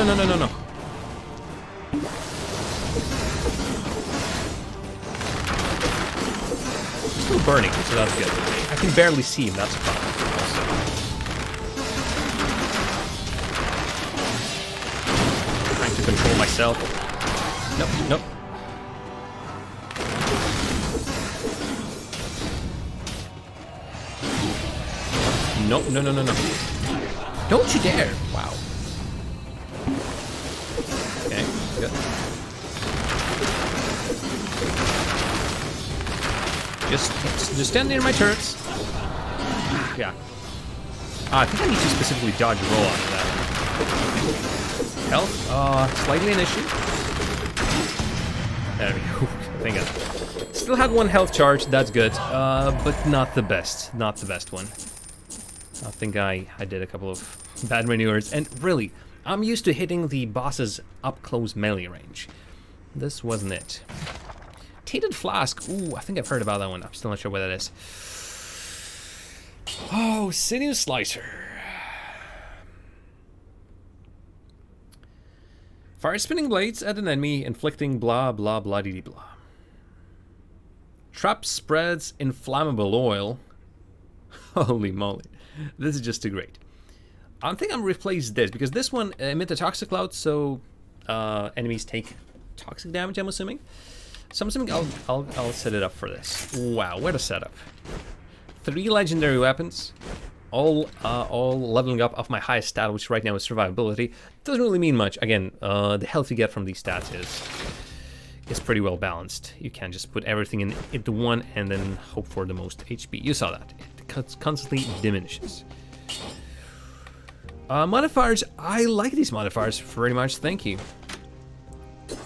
Still burning, so that's good. I can barely see him, that's a problem. Trying to control myself. Nope. No. Don't you dare! Wow. Okay, good. Just stand near my turrets. Yeah. I think I need to specifically dodge roll out of that. Health, slightly an issue. There we go. Thank God. Still had one health charge, that's good. But not the best. Not the best one. I think I did a couple of bad maneuvers. And really, I'm used to hitting the boss's up-close melee range. This wasn't it. Tainted Flask. Ooh, I think I've heard about that one. I'm still not sure what that is. Oh, Sinew Slicer. Fire spinning blades at an enemy, inflicting blah blah blah dee blah. Trap spreads inflammable oil. Holy moly. This is just too great. I think I'm replace this because this one emits a toxic cloud, so enemies take toxic damage, I'm assuming. So I'm assuming I'll set it up for this. Wow, what a setup. 3 legendary weapons, all leveling up off my highest stat, which right now is survivability. Doesn't really mean much. Again, the health you get from these stats is pretty well balanced. You can't just put everything into one and then hope for the most HP. You saw that. It constantly diminishes. Modifiers, I like these modifiers very much, thank you.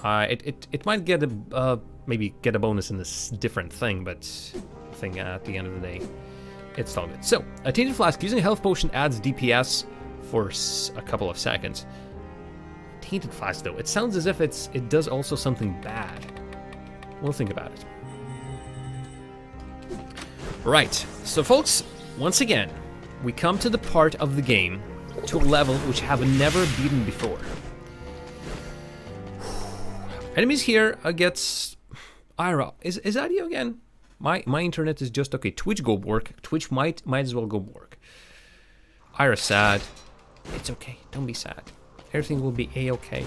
It might get a maybe get a bonus in this different thing, but I think at the end of the day, it's all good. So, a Tainted Flask, using a health potion adds DPS for a couple of seconds. Tainted Flask though, it sounds as if it does also something bad. We'll think about it. Right, so folks, once again, we come to the part of the game, to a level which I have never beaten before. Enemies here gets Ira. Is that you again? My internet is just okay. Twitch go work. Twitch might as well go work. Ira's sad. It's okay. Don't be sad. Everything will be a-okay.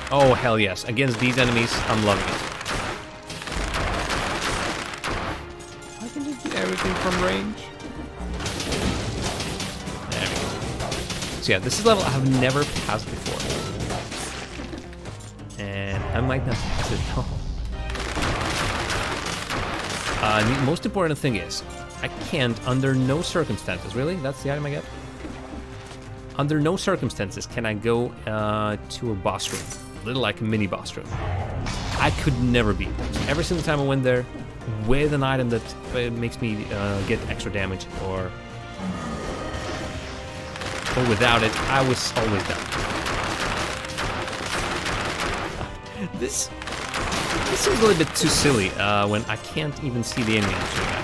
Oh hell yes! Against these enemies, I'm loving it. I can just do everything from range. There we go. So yeah, this is a level I have never passed before. And I might not pass it at all. The most important thing is, I can't, under no circumstances, really? That's the item I get? Under no circumstances can I go to a boss room. A little like a mini boss room. I could never beat them. Every single time I went there with an item that makes me get extra damage or without it, I was always down. This seems a little bit too silly when I can't even see the enemy I'm shooting at.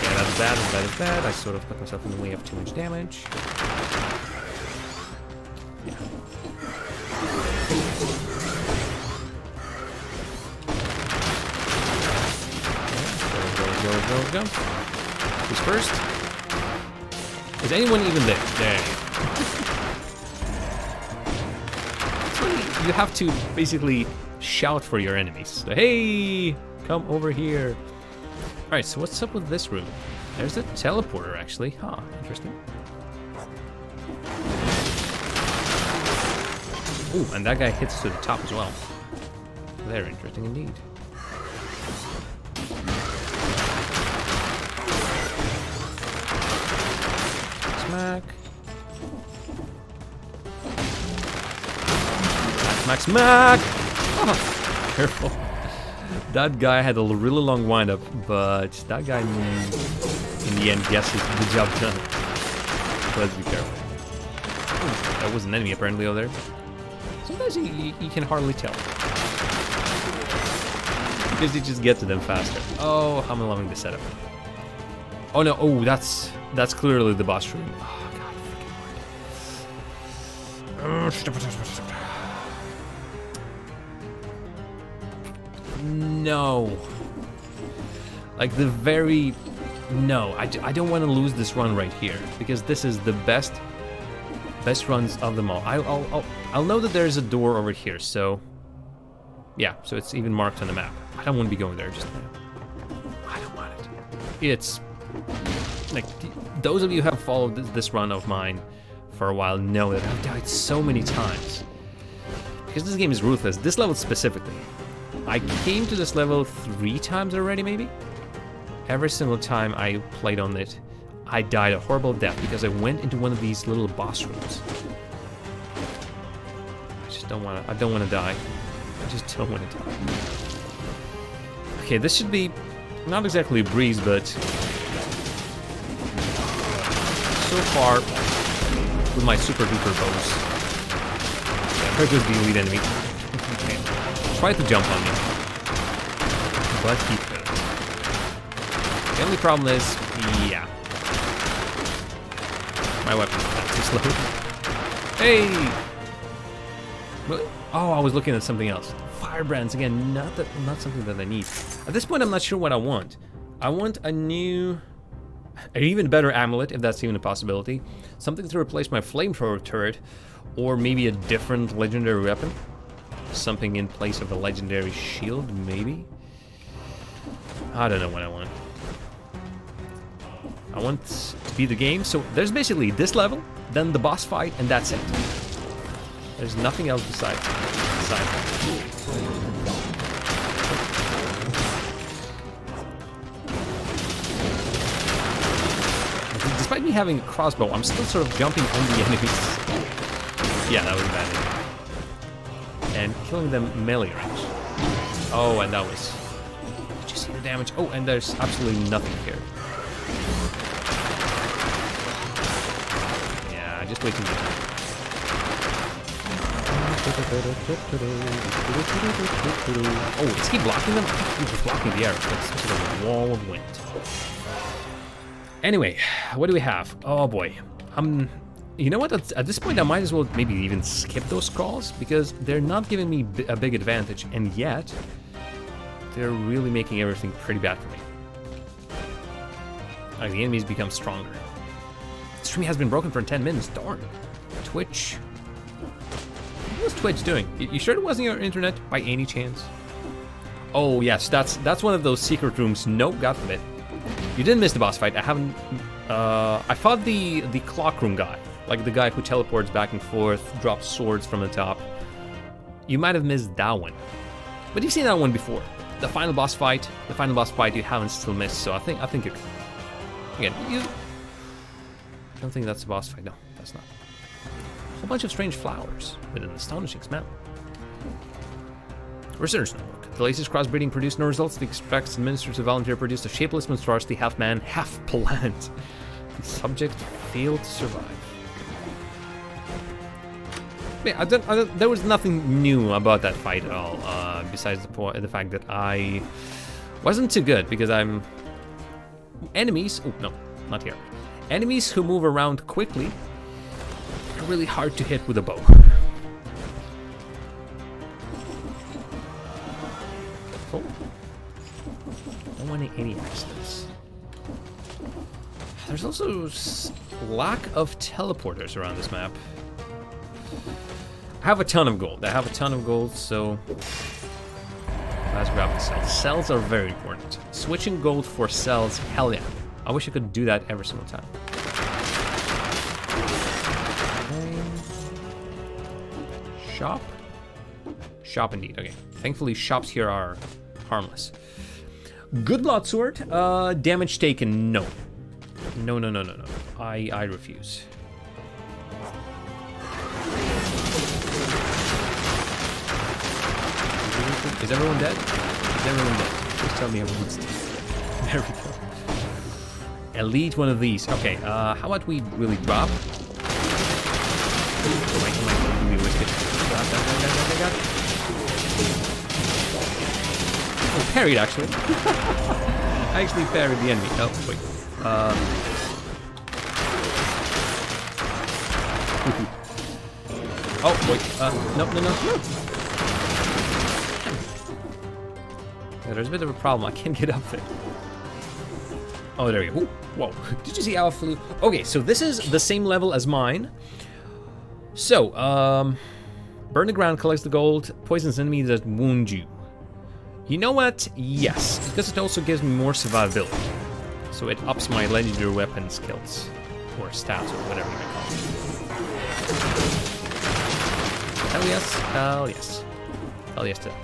Yeah, that's bad, that is bad. I sort of put myself in the way of too much damage. Yeah. Go. Who's first? Is anyone even there? There. So you have to basically shout for your enemies. So, hey, come over here. All right, so what's up with this room? There's a teleporter, actually. Huh, interesting. Ooh, and that guy hits to the top as well. Very interesting indeed. Smack. Smack, smack! Oh, careful. That guy had a really long windup, but that guy, in the end, guesses the job done. Let's be careful. Ooh, that was an enemy apparently over there. Sometimes you can hardly tell. Because you just get to them faster. Oh, I'm loving the setup. Oh no, oh, that's clearly the boss room. Oh god, freaking no. Like the very... No, I don't want to lose this run right here. Because this is the best runs of them all. I'll know that there's a door over here, so... Yeah, so it's even marked on the map. I don't want to be going there just now. I don't want it. It's... Like, those of you who have followed this run of mine for a while know that I've died so many times. Because this game is ruthless. This level specifically. I came to this level 3 times already, maybe? Every single time I played on it, I died a horrible death because I went into one of these little boss rooms. I don't want to die. I just don't want to die. Okay, this should be not exactly a breeze, but so far with my super duper bows. Yeah, very good the elite enemy. Okay. Tried to jump on me, but he couldn't. The only problem is, yeah, my weapon's not too slow. Hey! Oh, I was looking at something else. Firebrands again, not something that I need. At this point, I'm not sure what I want. I want an even better amulet, if that's even a possibility. Something to replace my flamethrower turret, or maybe a different legendary weapon. Something in place of a legendary shield, maybe? I don't know what I want. I want to beat the game, so there's basically this level, then the boss fight, and that's it. There's nothing else besides that. Despite me having a crossbow, I'm still sort of jumping on the enemies. Yeah, that was a bad idea. And killing them melee range. Oh, and that was... Did you see the damage? Oh, and there's absolutely nothing here. Yeah, just wait till you... Oh, is he blocking them? I think he was blocking the arrows. That's sort of a wall of wind. Anyway, what do we have? Oh boy. You know what? At this point, I might as well maybe even skip those scrolls because they're not giving me a big advantage, and yet they're really making everything pretty bad for me. Like, the enemies become stronger. The stream has been broken for 10 minutes. Darn. Twitch. What was Twitch doing? You sure it wasn't your internet by any chance? Oh yes, that's one of those secret rooms. Nope, God forbid. You didn't miss the boss fight. I haven't. I fought the clock room guy, like the guy who teleports back and forth, drops swords from the top. You might have missed that one, but you've seen that one before. The final boss fight you haven't still missed. So I think you're again. I don't think that's the boss fight. No, that's not. A whole bunch of strange flowers with an astonishing smell. Research network. The latest crossbreeding produced no results. The extracts administered to volunteer produced a shapeless monstrosity, half man, half plant. The subject failed to survive. Yeah, there was nothing new about that fight at all, besides the fact that I wasn't too good because I'm enemies. Oh no, not here. Enemies who move around quickly are really hard to hit with a bow. Don't want any accidents. There's also lack of teleporters around this map. I have a ton of gold. So let's grab the cells. Cells are very important. Switching gold for cells, hell yeah. I wish I could do that every single time. Shop? Shop indeed, okay. Thankfully shops here are harmless. Good broadsword, damage taken, no. No. I refuse. Is everyone dead? Is everyone dead? Please tell me everyone's dead. There we go. Elite one of these. Okay, how about we really drop? Oh, parried actually. I actually parried the enemy. Oh, wait. Oh, wait. No. Yeah, there's a bit of a problem. I can't get up there. Oh, there we go. Ooh, whoa. Did you see how I flew? Okay, so this is the same level as mine. So, burn the ground, collects the gold, poisons enemies that wound you. You know what? Yes, because it also gives me more survivability. So it ups my legendary weapon skills. Or stats, or whatever you may call it. Hell yes. Hell yes. Hell yes to that.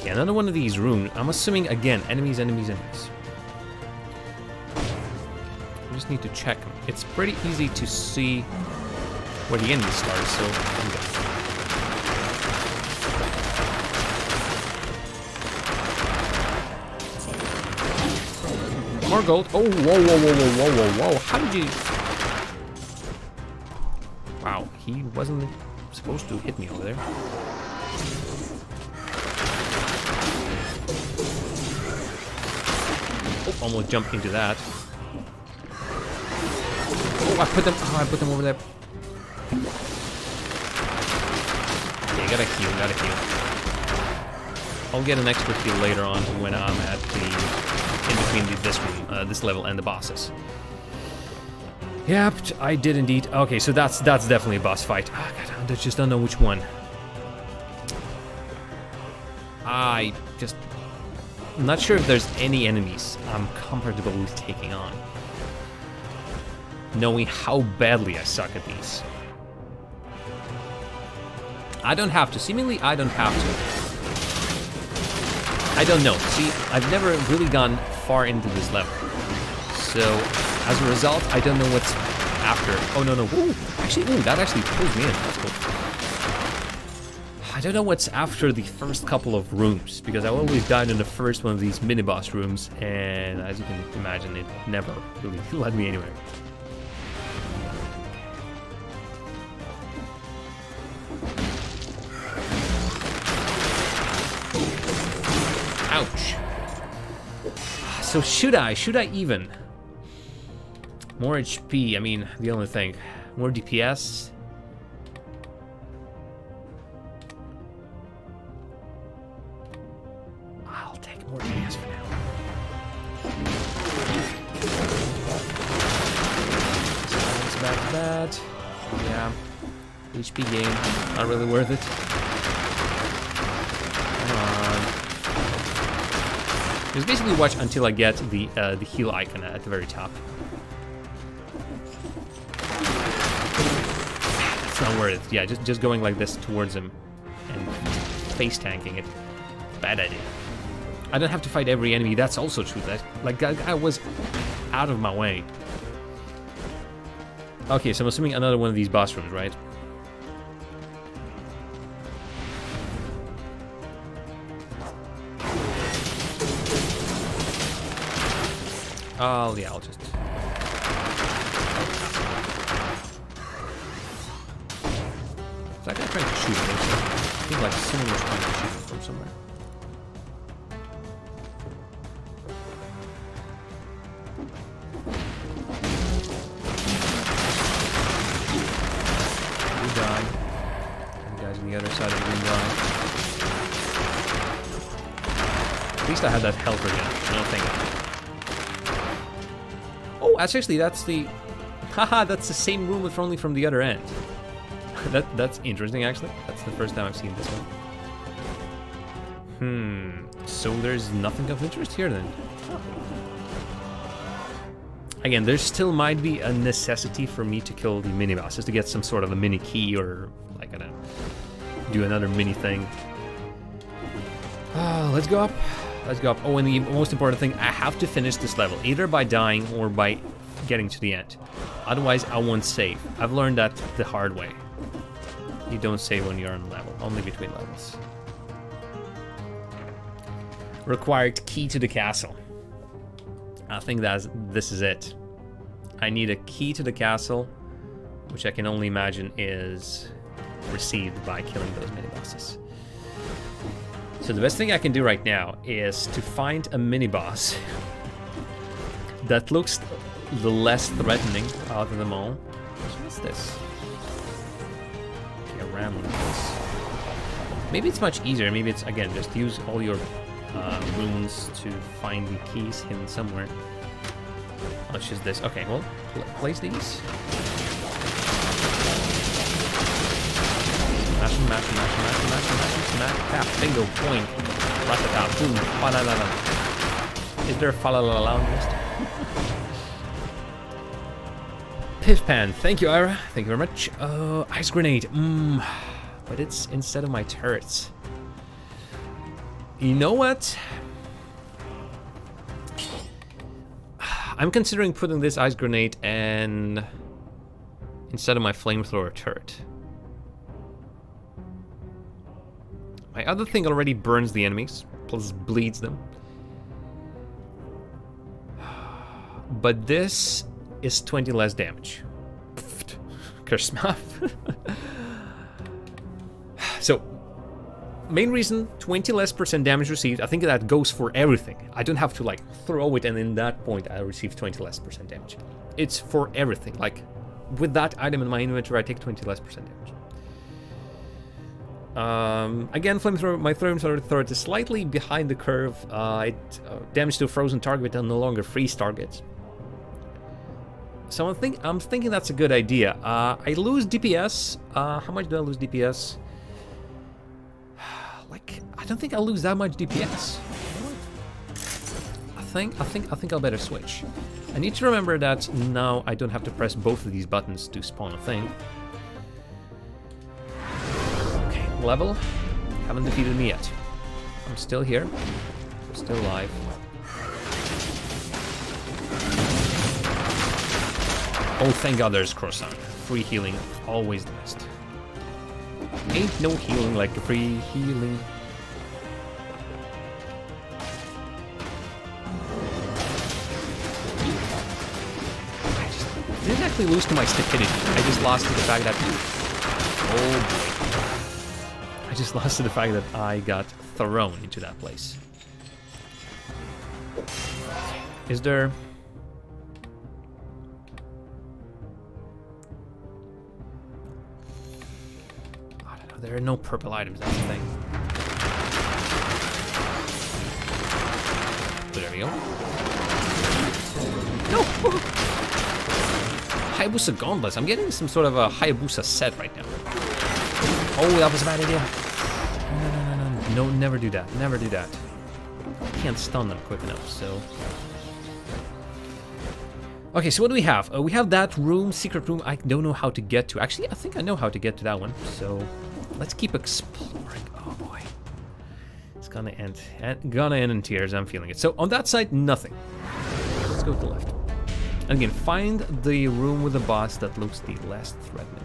Yeah, another one of these runes. I'm assuming, again, enemies. I just need to check them. It's pretty easy to see where the enemy starts, so I'm good. More gold. Oh, whoa. How did you... Wow, he wasn't supposed to hit me over there. Oh, almost jumped into that. Oh, I put them over there. Okay, gotta heal. I'll get an extra heal later on when I'm at in between this level and the bosses. Yep, I did indeed. Okay, so that's definitely a boss fight. Ah, God, I just don't know which one. I'm not sure if there's any enemies I'm comfortable with taking on, knowing how badly I suck at these. I don't have to. Seemingly, I don't have to. I don't know. See, I've never really gone far into this level. So, as a result, I don't know what's after. Oh, no. Ooh, that actually pulls me in. That's cool. I don't know what's after the first couple of rooms, because I always died in the first one of these mini-boss rooms, and as you can imagine, it never really led me anywhere. Ouch. So should I even? More HP, I mean, the only thing. More DPS. I'll take more DPS for now. So it's back to that. Yeah. HP gain, not really worth it. Come on. Just basically watch until I get the heal icon at the very top. It's not worth it. Yeah, just going like this towards him and face tanking it. Bad idea. I don't have to fight every enemy. That's also true. That like I was out of my way. Okay, so I'm assuming another one of these boss rooms, right? Oh, yeah, I'll just... Is that guy trying to shoot me? I think like someone was trying to shoot him from somewhere. You die. The guys on the other side of the room die. At least I had that health again. I don't think Oh, actually, that's the... Haha, that's the same room, but only from the other end. That's interesting, actually. That's the first time I've seen this one. So there's nothing of interest here, then. Again, there still might be a necessity for me to kill the mini-bosses to get some sort of a mini key or, like, I don't know, do another mini thing. Let's go up. Let's go up. Oh, and the most important thing, I have to finish this level, either by dying or by getting to the end. Otherwise, I won't save. I've learned that the hard way. You don't save when you're on a level, only between levels. Required key to the castle. I think this is it. I need a key to the castle, which I can only imagine is received by killing those mini-bosses. So the best thing I can do right now is to find a mini-boss that looks the less threatening out of them all. What's this? Okay, a ram on this. Maybe it's much easier. Maybe it's, again, just use all your runes to find the keys hidden somewhere. Let's use this. Okay, well, place these. Smash, smash, smash, smash, smash, smash, smash, tap, bingo, point, ratata, boom, fa-la-la-la. Is there a fa-la-la-la on this? Piff-pan, thank you, Ira. Thank you very much. Ice grenade, but it's instead of my turrets. You know what? I'm considering putting this ice grenade and instead of my flamethrower turret. My other thing already burns the enemies, plus bleeds them. But this is 20 less damage. Curse math. So, main reason, 20 less % damage received. I think that goes for everything. I don't have to like throw it and in that point I receive 20 less % damage. It's for everything. Like with that item in my inventory, I take 20 less % damage. Again, my flamethrower turret is slightly behind the curve. Damage to a frozen target and no longer freeze targets. So I'm thinking that's a good idea. I lose DPS. How much do I lose DPS? Like, I don't think I'll lose that much DPS. I think I'll better switch. I need to remember that now I don't have to press both of these buttons to spawn a thing. Okay, level. Haven't defeated me yet. I'm still here. I'm still alive. Oh, thank God there's croissant. Free healing, always the best. Ain't no healing like a free healing. I didn't actually lose to my stupidity. I just lost to the fact that... Oh boy. I just lost to the fact that I got thrown into that place. Is there... There are no purple items, that's the thing. So there we go. No! Hayabusa gauntlets. I'm getting some sort of a Hayabusa set right now. Oh, that was a bad idea. No, never do that. Never do that. I can't stun them quick enough, so... Okay, so what do we have? We have that room, secret room, I don't know how to get to. Actually, I think I know how to get to that one, so... Let's keep exploring. Oh boy. It's gonna end in tears, I'm feeling it. So on that side, nothing. Let's go to the left. And again, find the room with the boss that looks the less threatening.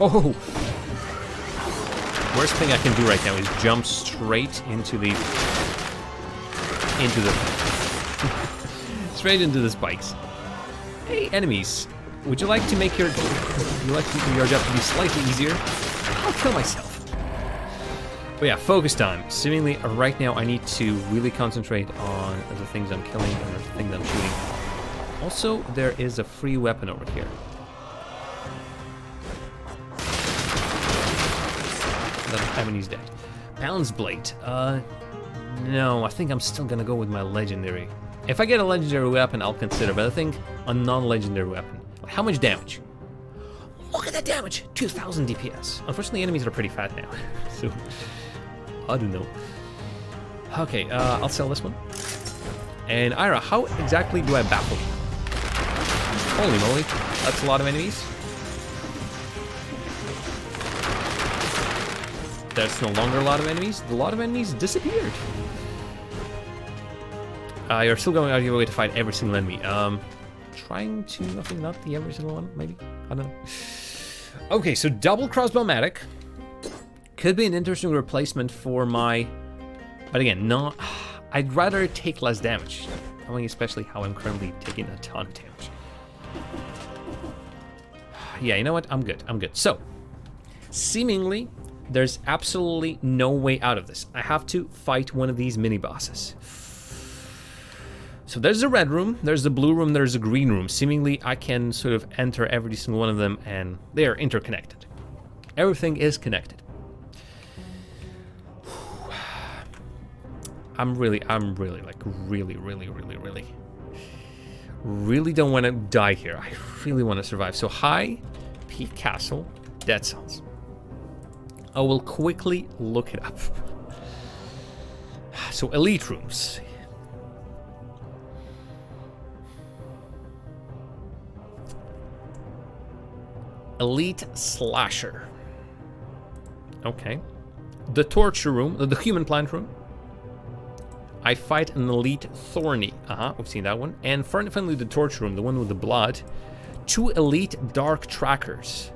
Oh! Worst thing I can do right now is jump straight into the straight into the spikes. Hey, enemies! Would you like to make your job to be slightly easier? I'll kill myself. But yeah, focus time. Seemingly, right now I need to really concentrate on the things I'm killing and the things I'm shooting. Also, there is a free weapon over here. That he's dead. Balance Blade. No, I think I'm still gonna go with my legendary. If I get a legendary weapon, I'll consider, but I think a non-legendary weapon. Like, how much damage? Look at that damage! 2,000 DPS. Unfortunately, enemies are pretty fat now, so I don't know. Okay, I'll sell this one. And Ira, how exactly do I baffle you? Holy moly, that's a lot of enemies. There's no longer a lot of enemies. A lot of enemies disappeared. You're still going out of your way to fight every single enemy. Trying to, I think not the every single one, maybe? I don't know. Okay, so double crossbow-matic. Could be an interesting replacement for my... But again, not... I'd rather take less damage. Knowing especially how I'm currently taking a ton of damage. Yeah, you know what? I'm good. I'm good. So, seemingly, there's absolutely no way out of this. I have to fight one of these mini-bosses. So there's the red room, there's the blue room, there's the green room. Seemingly, I can sort of enter every single one of them, and they are interconnected. Everything is connected. I'm really like really don't want to die here. I really want to survive. So High Peak Castle, Dead Cells. I will quickly look it up. So elite rooms. Elite Slasher. Okay. The Torture Room, the Human Plant Room. I fight an Elite Thorny. We've seen that one. And finally the Torture Room, the one with the blood. 2 Elite Dark Trackers.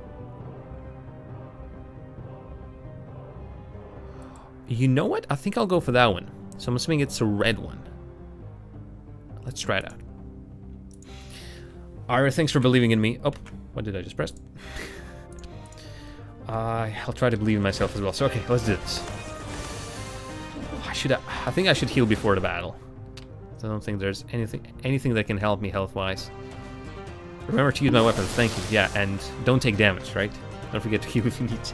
You know what? I think I'll go for that one. So I'm assuming it's a red one. Let's try it out. Ira, thanks for believing in me. Oh, what did I just press? I'll try to believe in myself as well. So, okay, let's do this. I think I should heal before the battle. I don't think there's anything that can help me health-wise. Remember to use my weapons, thank you. Yeah, and don't take damage, right? Don't forget to heal if you need to.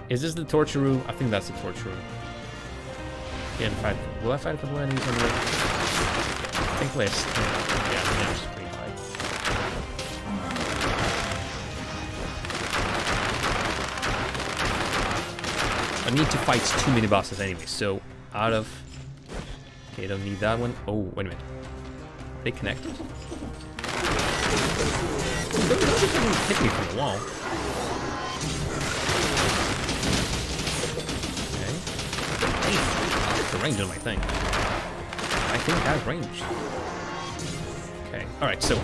Is this the torture room? I think that's the torture room. Again, will I fight a couple enemies on the way? I think less. Yeah, the damage is pretty high. I need to fight 2 mini bosses anyway, so out of... Okay, don't need that one. Oh, wait a minute. They connected? Don't hit me from the wall. The range on my thing. I think it has range. Okay. Alright, so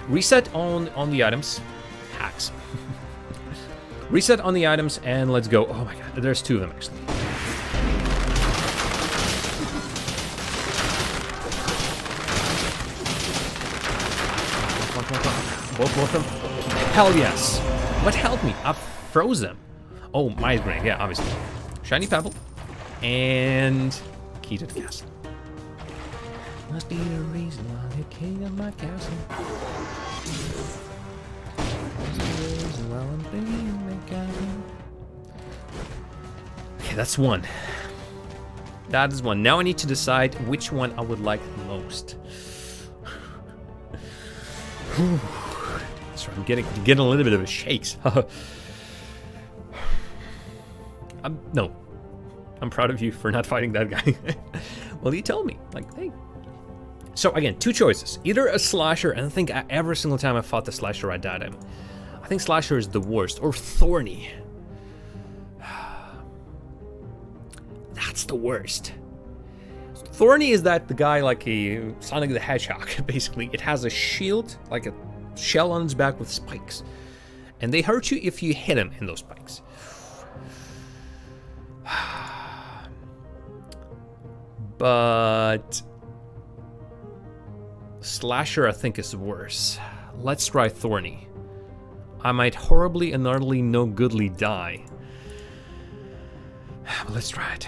reset on the items. Hacks. Reset on the items and let's go. Oh my god, there's 2 of them actually. Both of them. Hell yes. What helped me? I froze them. Oh, Maya's Grenade, yeah, obviously. Shiny Pebble. And key to the castle. Must be the reason why you're king of my castle. Must be the reason why I'm being the castle. Okay, that's one. That is one. Now I need to decide which one I would like the most. So I'm getting a little bit of a shakes. No. I'm proud of you for not fighting that guy. Well, you told me. Like, hey. So, again, 2 choices. Either a slasher, and I think every single time I fought the slasher, I died him. I think slasher is the worst. Or thorny. That's the worst. Thorny is that the guy like a Sonic the Hedgehog, basically. It has a shield, like a shell on its back with spikes. And they hurt you if you hit him in those spikes. But slasher I think is worse. Let's try thorny. I might horribly and utterly no goodly die. Let's try it.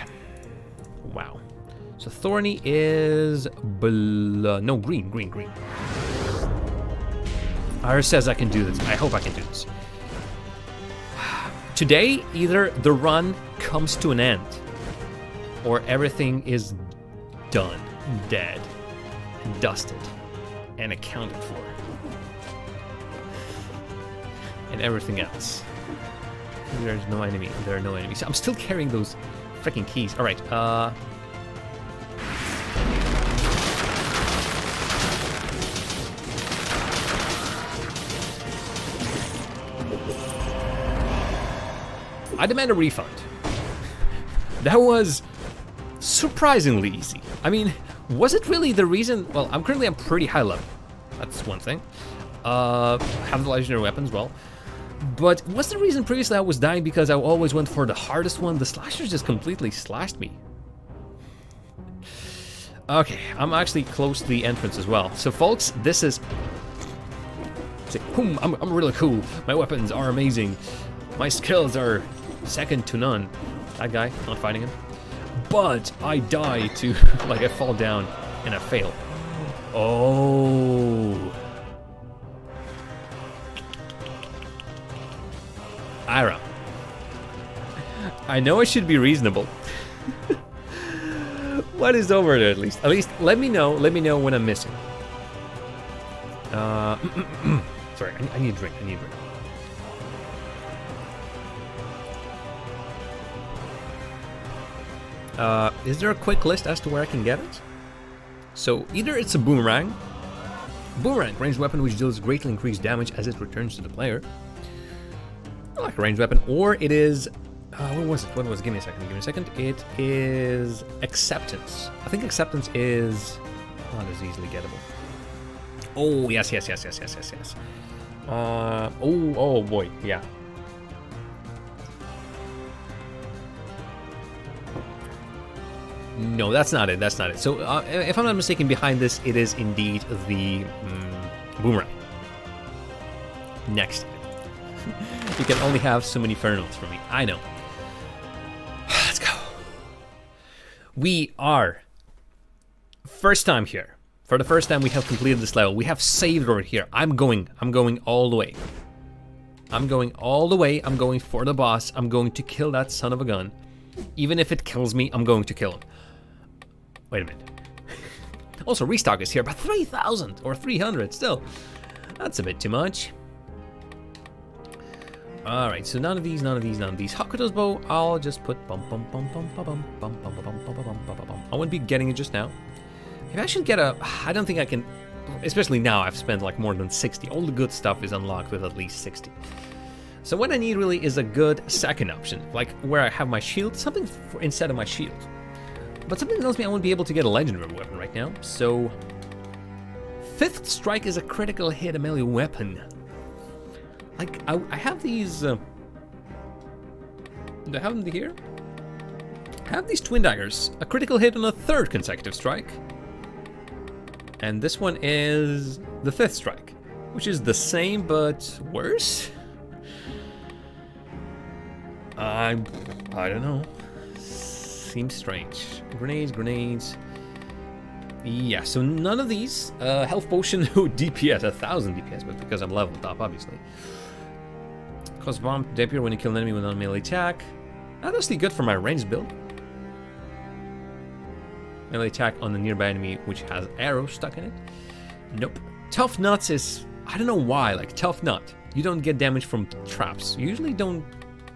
Wow. So Thorny is no, green. Iris says I can do this. I hope I can do this. Today, either the run comes to an end, or everything is done, dead, dusted, and accounted for. And everything else. There's no enemy. There are no enemies. I'm still carrying those freaking keys. All right. I demand a refund. That was surprisingly easy. I mean, was it really the reason? Well, I'm pretty high level. That's one thing. Have the legendary weapons, well. But was the reason previously I was dying because I always went for the hardest one? The slashers just completely slashed me. Okay, I'm actually close to the entrance as well. So folks, this is... I'm really cool. My weapons are amazing. My skills are second to none. That guy, not fighting him. But I die to... like I fall down and I fail. Oh... Ira. I know I should be reasonable. What is over there at least? At least let me know when I'm missing. Sorry, I need a drink. Is there a quick list as to where I can get it? So either it's a boomerang. Boomerang, ranged weapon which deals greatly increased damage as it returns to the player. Like a ranged weapon, or it is what was it? Give me a second. It is acceptance. I think acceptance is not as easily gettable. Oh yes. Oh boy, yeah. No, that's not it. So if I'm not mistaken, behind this it is indeed the boomerang. Next. You can only have so many Fernals for me. I know. Let's go. We are first time here. For the first time we have completed this level. We have saved over here. I'm going all the way. I'm going for the boss. I'm going to kill that son of a gun. Even if it kills me, I'm going to kill him. Wait a minute. Also, restock is here, but 3,000 or 300 still. That's a bit too much. Alright, so none of these. Hakuto's bow, I'll just put I wouldn't be getting it just now. If I should get I don't think I can, especially now I've spent like more than 60. All the good stuff is unlocked with at least 60. So what I need really is a good second option, like where I have my shield, something instead of my shield. But something tells me I won't be able to get a legendary weapon right now, so... 5th strike is a critical hit, a melee weapon. Like, I have these... do I have them here? I have these twin daggers. A critical hit on a 3rd consecutive strike. And this one is the 5th strike, which is the same but worse? I don't know. Seems strange. Grenades. Yeah, so none of these. Health potion, no DPS, 1,000 DPS, but because I'm leveled up, obviously. Cause bomb to dapper when you kill an enemy with a melee attack. That's actually good for my ranged build. Melee attack on the nearby enemy which has arrows stuck in it. Nope. Tough nuts is, I don't know why, like tough nut. You don't get damage from traps. You usually don't,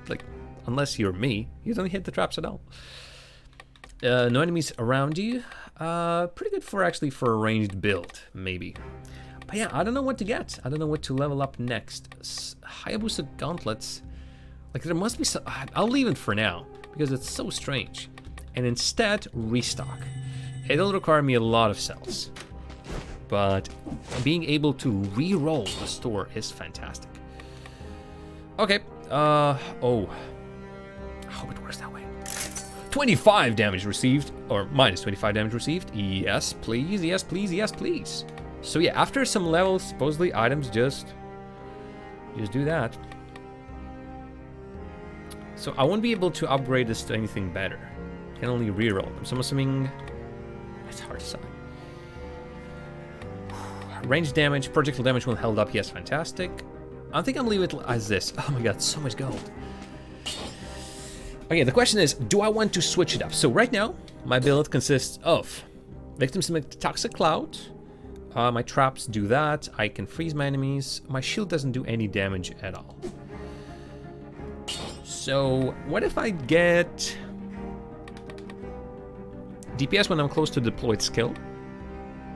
like, unless you're me, you don't hit the traps at all. No enemies around you. Pretty good for a ranged build, maybe. But yeah, I don't know what to get. I don't know what to level up next. Hayabusa gauntlets. Like there must be some. I'll leave it for now because it's so strange. And instead, restock. It'll require me a lot of cells. But being able to re-roll the store is fantastic. Okay. Oh. I hope it works that way. 25 damage received, or minus 25 damage received. Yes, please. Yes, please. Yes, please. So yeah, after some levels, supposedly items just do that. So I won't be able to upgrade this to anything better. I can only reroll them. So I'm assuming... It's hard to say. Range damage, projectile damage when held up. Yes, fantastic. I think I'll leave it as this. Oh my god, so much gold. Okay, the question is, do I want to switch it up? So right now, my build consists of victims in a toxic cloud. My traps do that. I can freeze my enemies. My shield doesn't do any damage at all. So what if I get DPS when I'm close to deployed skill?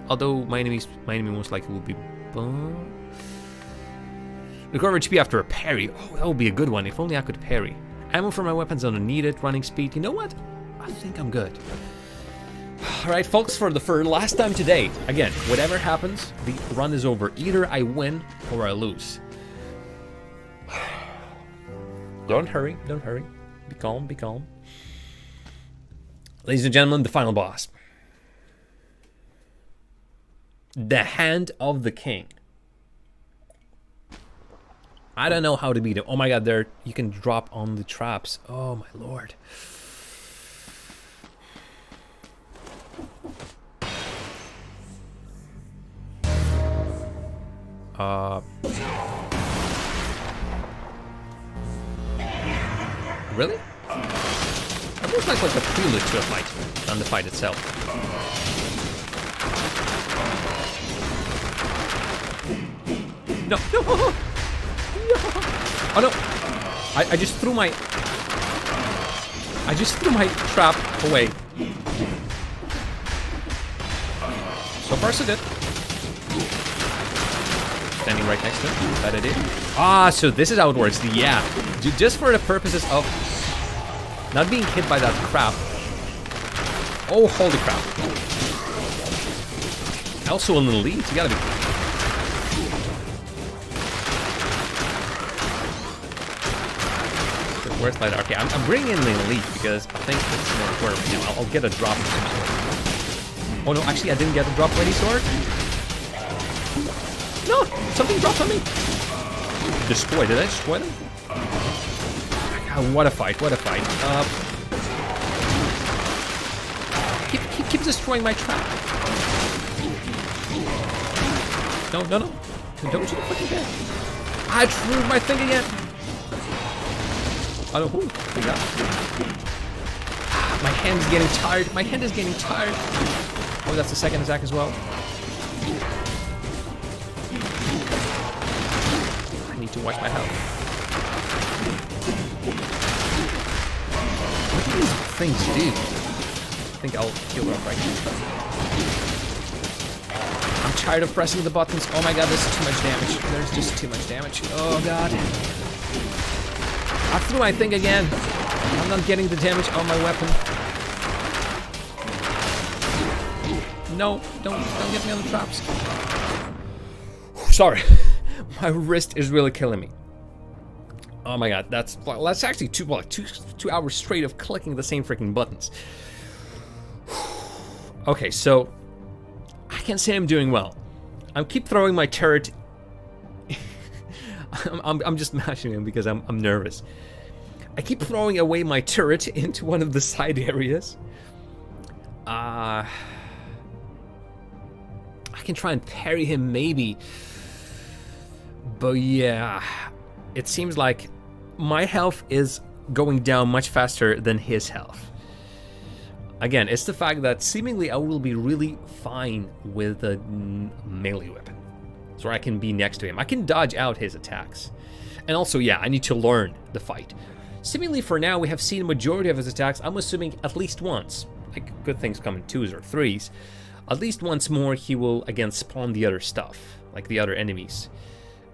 Although my enemy most likely will be... Recover HP after a parry. Oh, that would be a good one. If only I could parry. Ammo for my weapons are needed. Running speed. You know what? I think I'm good. Alright, folks, for last time today. Again, whatever happens, the run is over. Either I win or I lose. Don't hurry. Don't hurry. Be calm. Be calm. Ladies and gentlemen, the final boss. The Hand of the King. I don't know how to beat him. Oh my god, there you can drop on the traps. Oh my lord. Really? That looks like a prelude to a fight, than the fight itself. No, no, no! Oh no! I just threw my trap away. So far so good. Standing right next to him. That I did. Ah, so this is how it works. Yeah. Just for the purposes of not being hit by that crap. Oh, holy crap. Also an elite. You gotta be... Where's my... Okay, I'm bringing in the elite because I think it's more important. You know, I'll get a drop of some sort. Oh no, actually I didn't get a drop of any sort. No! Something dropped on me! Destroy. Did I destroy them? God, what a fight, what a fight. Keep destroying my trap. No, no, no. Don't you fucking dare. I threw my thing again. Oh no, who? We got my hand's getting tired. My hand is getting tired. Oh, that's the second attack as well. I need to watch my health. What do these things do? I think I'll heal up right now. I'm tired of pressing the buttons. Oh my god, this is too much damage. There's just too much damage. Oh god. I threw my thing again. I'm not getting the damage on my weapon. No, don't get me on the traps. Sorry, my wrist is really killing me. Oh my god, that's actually two hours straight of clicking the same freaking buttons. Okay, so I can say I'm doing well. I keep throwing my turret. I'm just mashing him because I'm nervous. I keep throwing away my turret into one of the side areas. I can try and parry him maybe. But yeah, it seems like my health is going down much faster than his health. Again, it's the fact that seemingly I will be really fine with a melee weapon. So I can be next to him. I can dodge out his attacks. And also, yeah, I need to learn the fight. Seemingly for now, we have seen a majority of his attacks, I'm assuming at least once. Like, good things come in 2s or 3s. At least once more, he will, again, spawn the other stuff. Like the other enemies.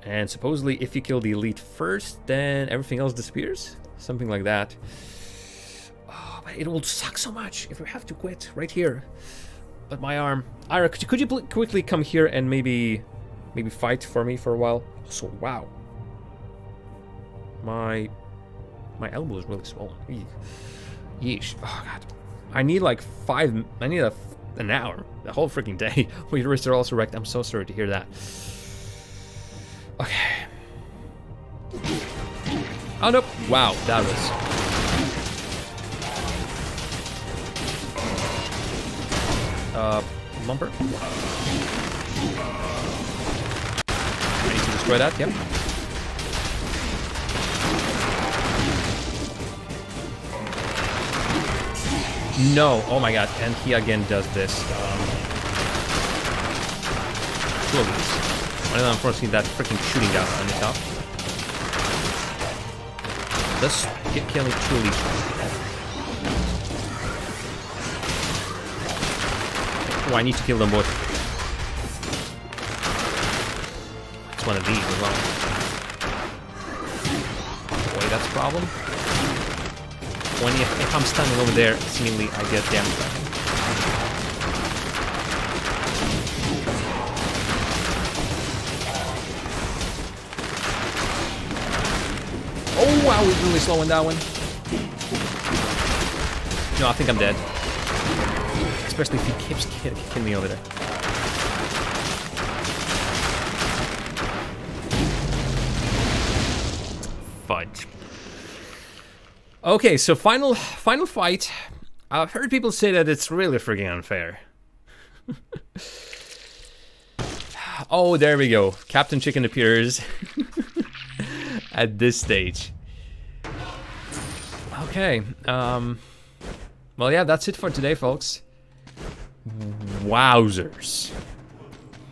And supposedly, if you kill the elite first, then everything else disappears? Something like that. Oh, but it will suck so much if we have to quit right here. But my arm... Ira, could you quickly come here and maybe fight for me for a while? So, wow. My elbow is really swollen. Yeesh. Oh, God. I need like an hour. The whole freaking day. Well, your wrists are also wrecked. I'm so sorry to hear that. Okay. Oh, nope. Wow, that was... Lumber. I need to destroy that, yep. No, oh my god, and he again does this. Two of these. And then unfortunately that freaking shooting down on the top. Let's get killing two of these. Oh, I need to kill them both. It's one of these as well. Boy, that's a problem. If I'm standing over there, seemingly I get damaged by him. Oh wow, he's really slow on that one. No, I think I'm dead. Especially if he keeps killing me over there. Fudge. Okay, so final fight. I've heard people say that it's really freaking unfair. Oh, there we go. Captain Chicken appears at this stage. Okay. Well, yeah, that's it for today, folks. Wowzers.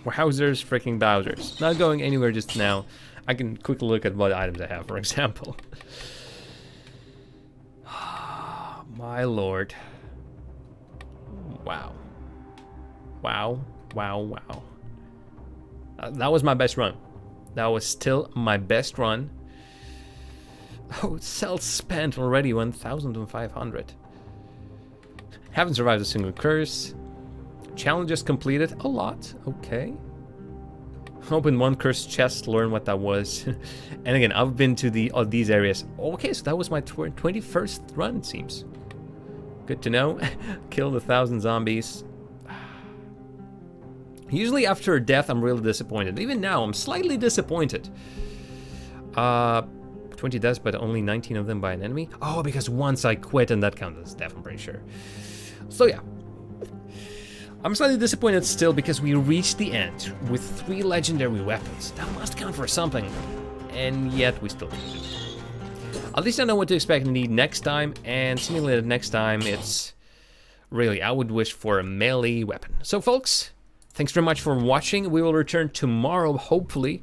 Wowzers, freaking Bowsers. Not going anywhere just now. I can quickly look at what items I have, for example. My lord. Wow. Wow. Wow, wow. That was my best run. That was still my best run. Oh, cells spent already 1,500. Haven't survived a single curse. Challenges completed a lot. Okay. Open one cursed chest, learn what that was. And again, I've been to these areas. Okay, so that was my 21st run, it seems. Good to know. Killed 1,000 zombies. Usually after a death, I'm really disappointed. Even now, I'm slightly disappointed. 20 deaths, but only 19 of them by an enemy. Oh, because once I quit, and that counts as death, I'm pretty sure. So yeah. I'm slightly disappointed still because we reached the end with 3 legendary weapons. That must count for something. And yet we still didn't. At least I know what to expect and need next time, and seemingly the next time it's really, I would wish for a melee weapon. So folks, thanks very much for watching. We will return tomorrow, hopefully,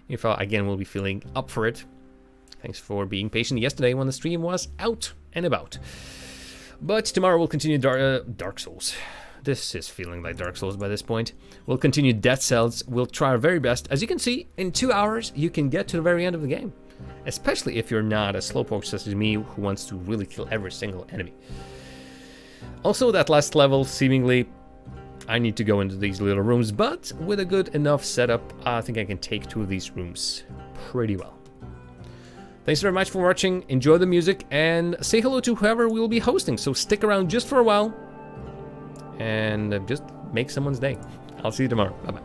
if I again will be feeling up for it. Thanks for being patient yesterday when the stream was out and about. But tomorrow we'll continue Dark Souls. This is feeling like Dark Souls by this point. We'll continue Dead Cells. We'll try our very best. As you can see, in 2 hours, you can get to the very end of the game. Especially if you're not a slowpoke such as me who wants to really kill every single enemy. Also, that last level, seemingly, I need to go into these little rooms, but with a good enough setup, I think I can take 2 of these rooms pretty well. Thanks very much for watching, enjoy the music, and say hello to whoever we will be hosting, so stick around just for a while, and just make someone's day. I'll see you tomorrow, bye-bye.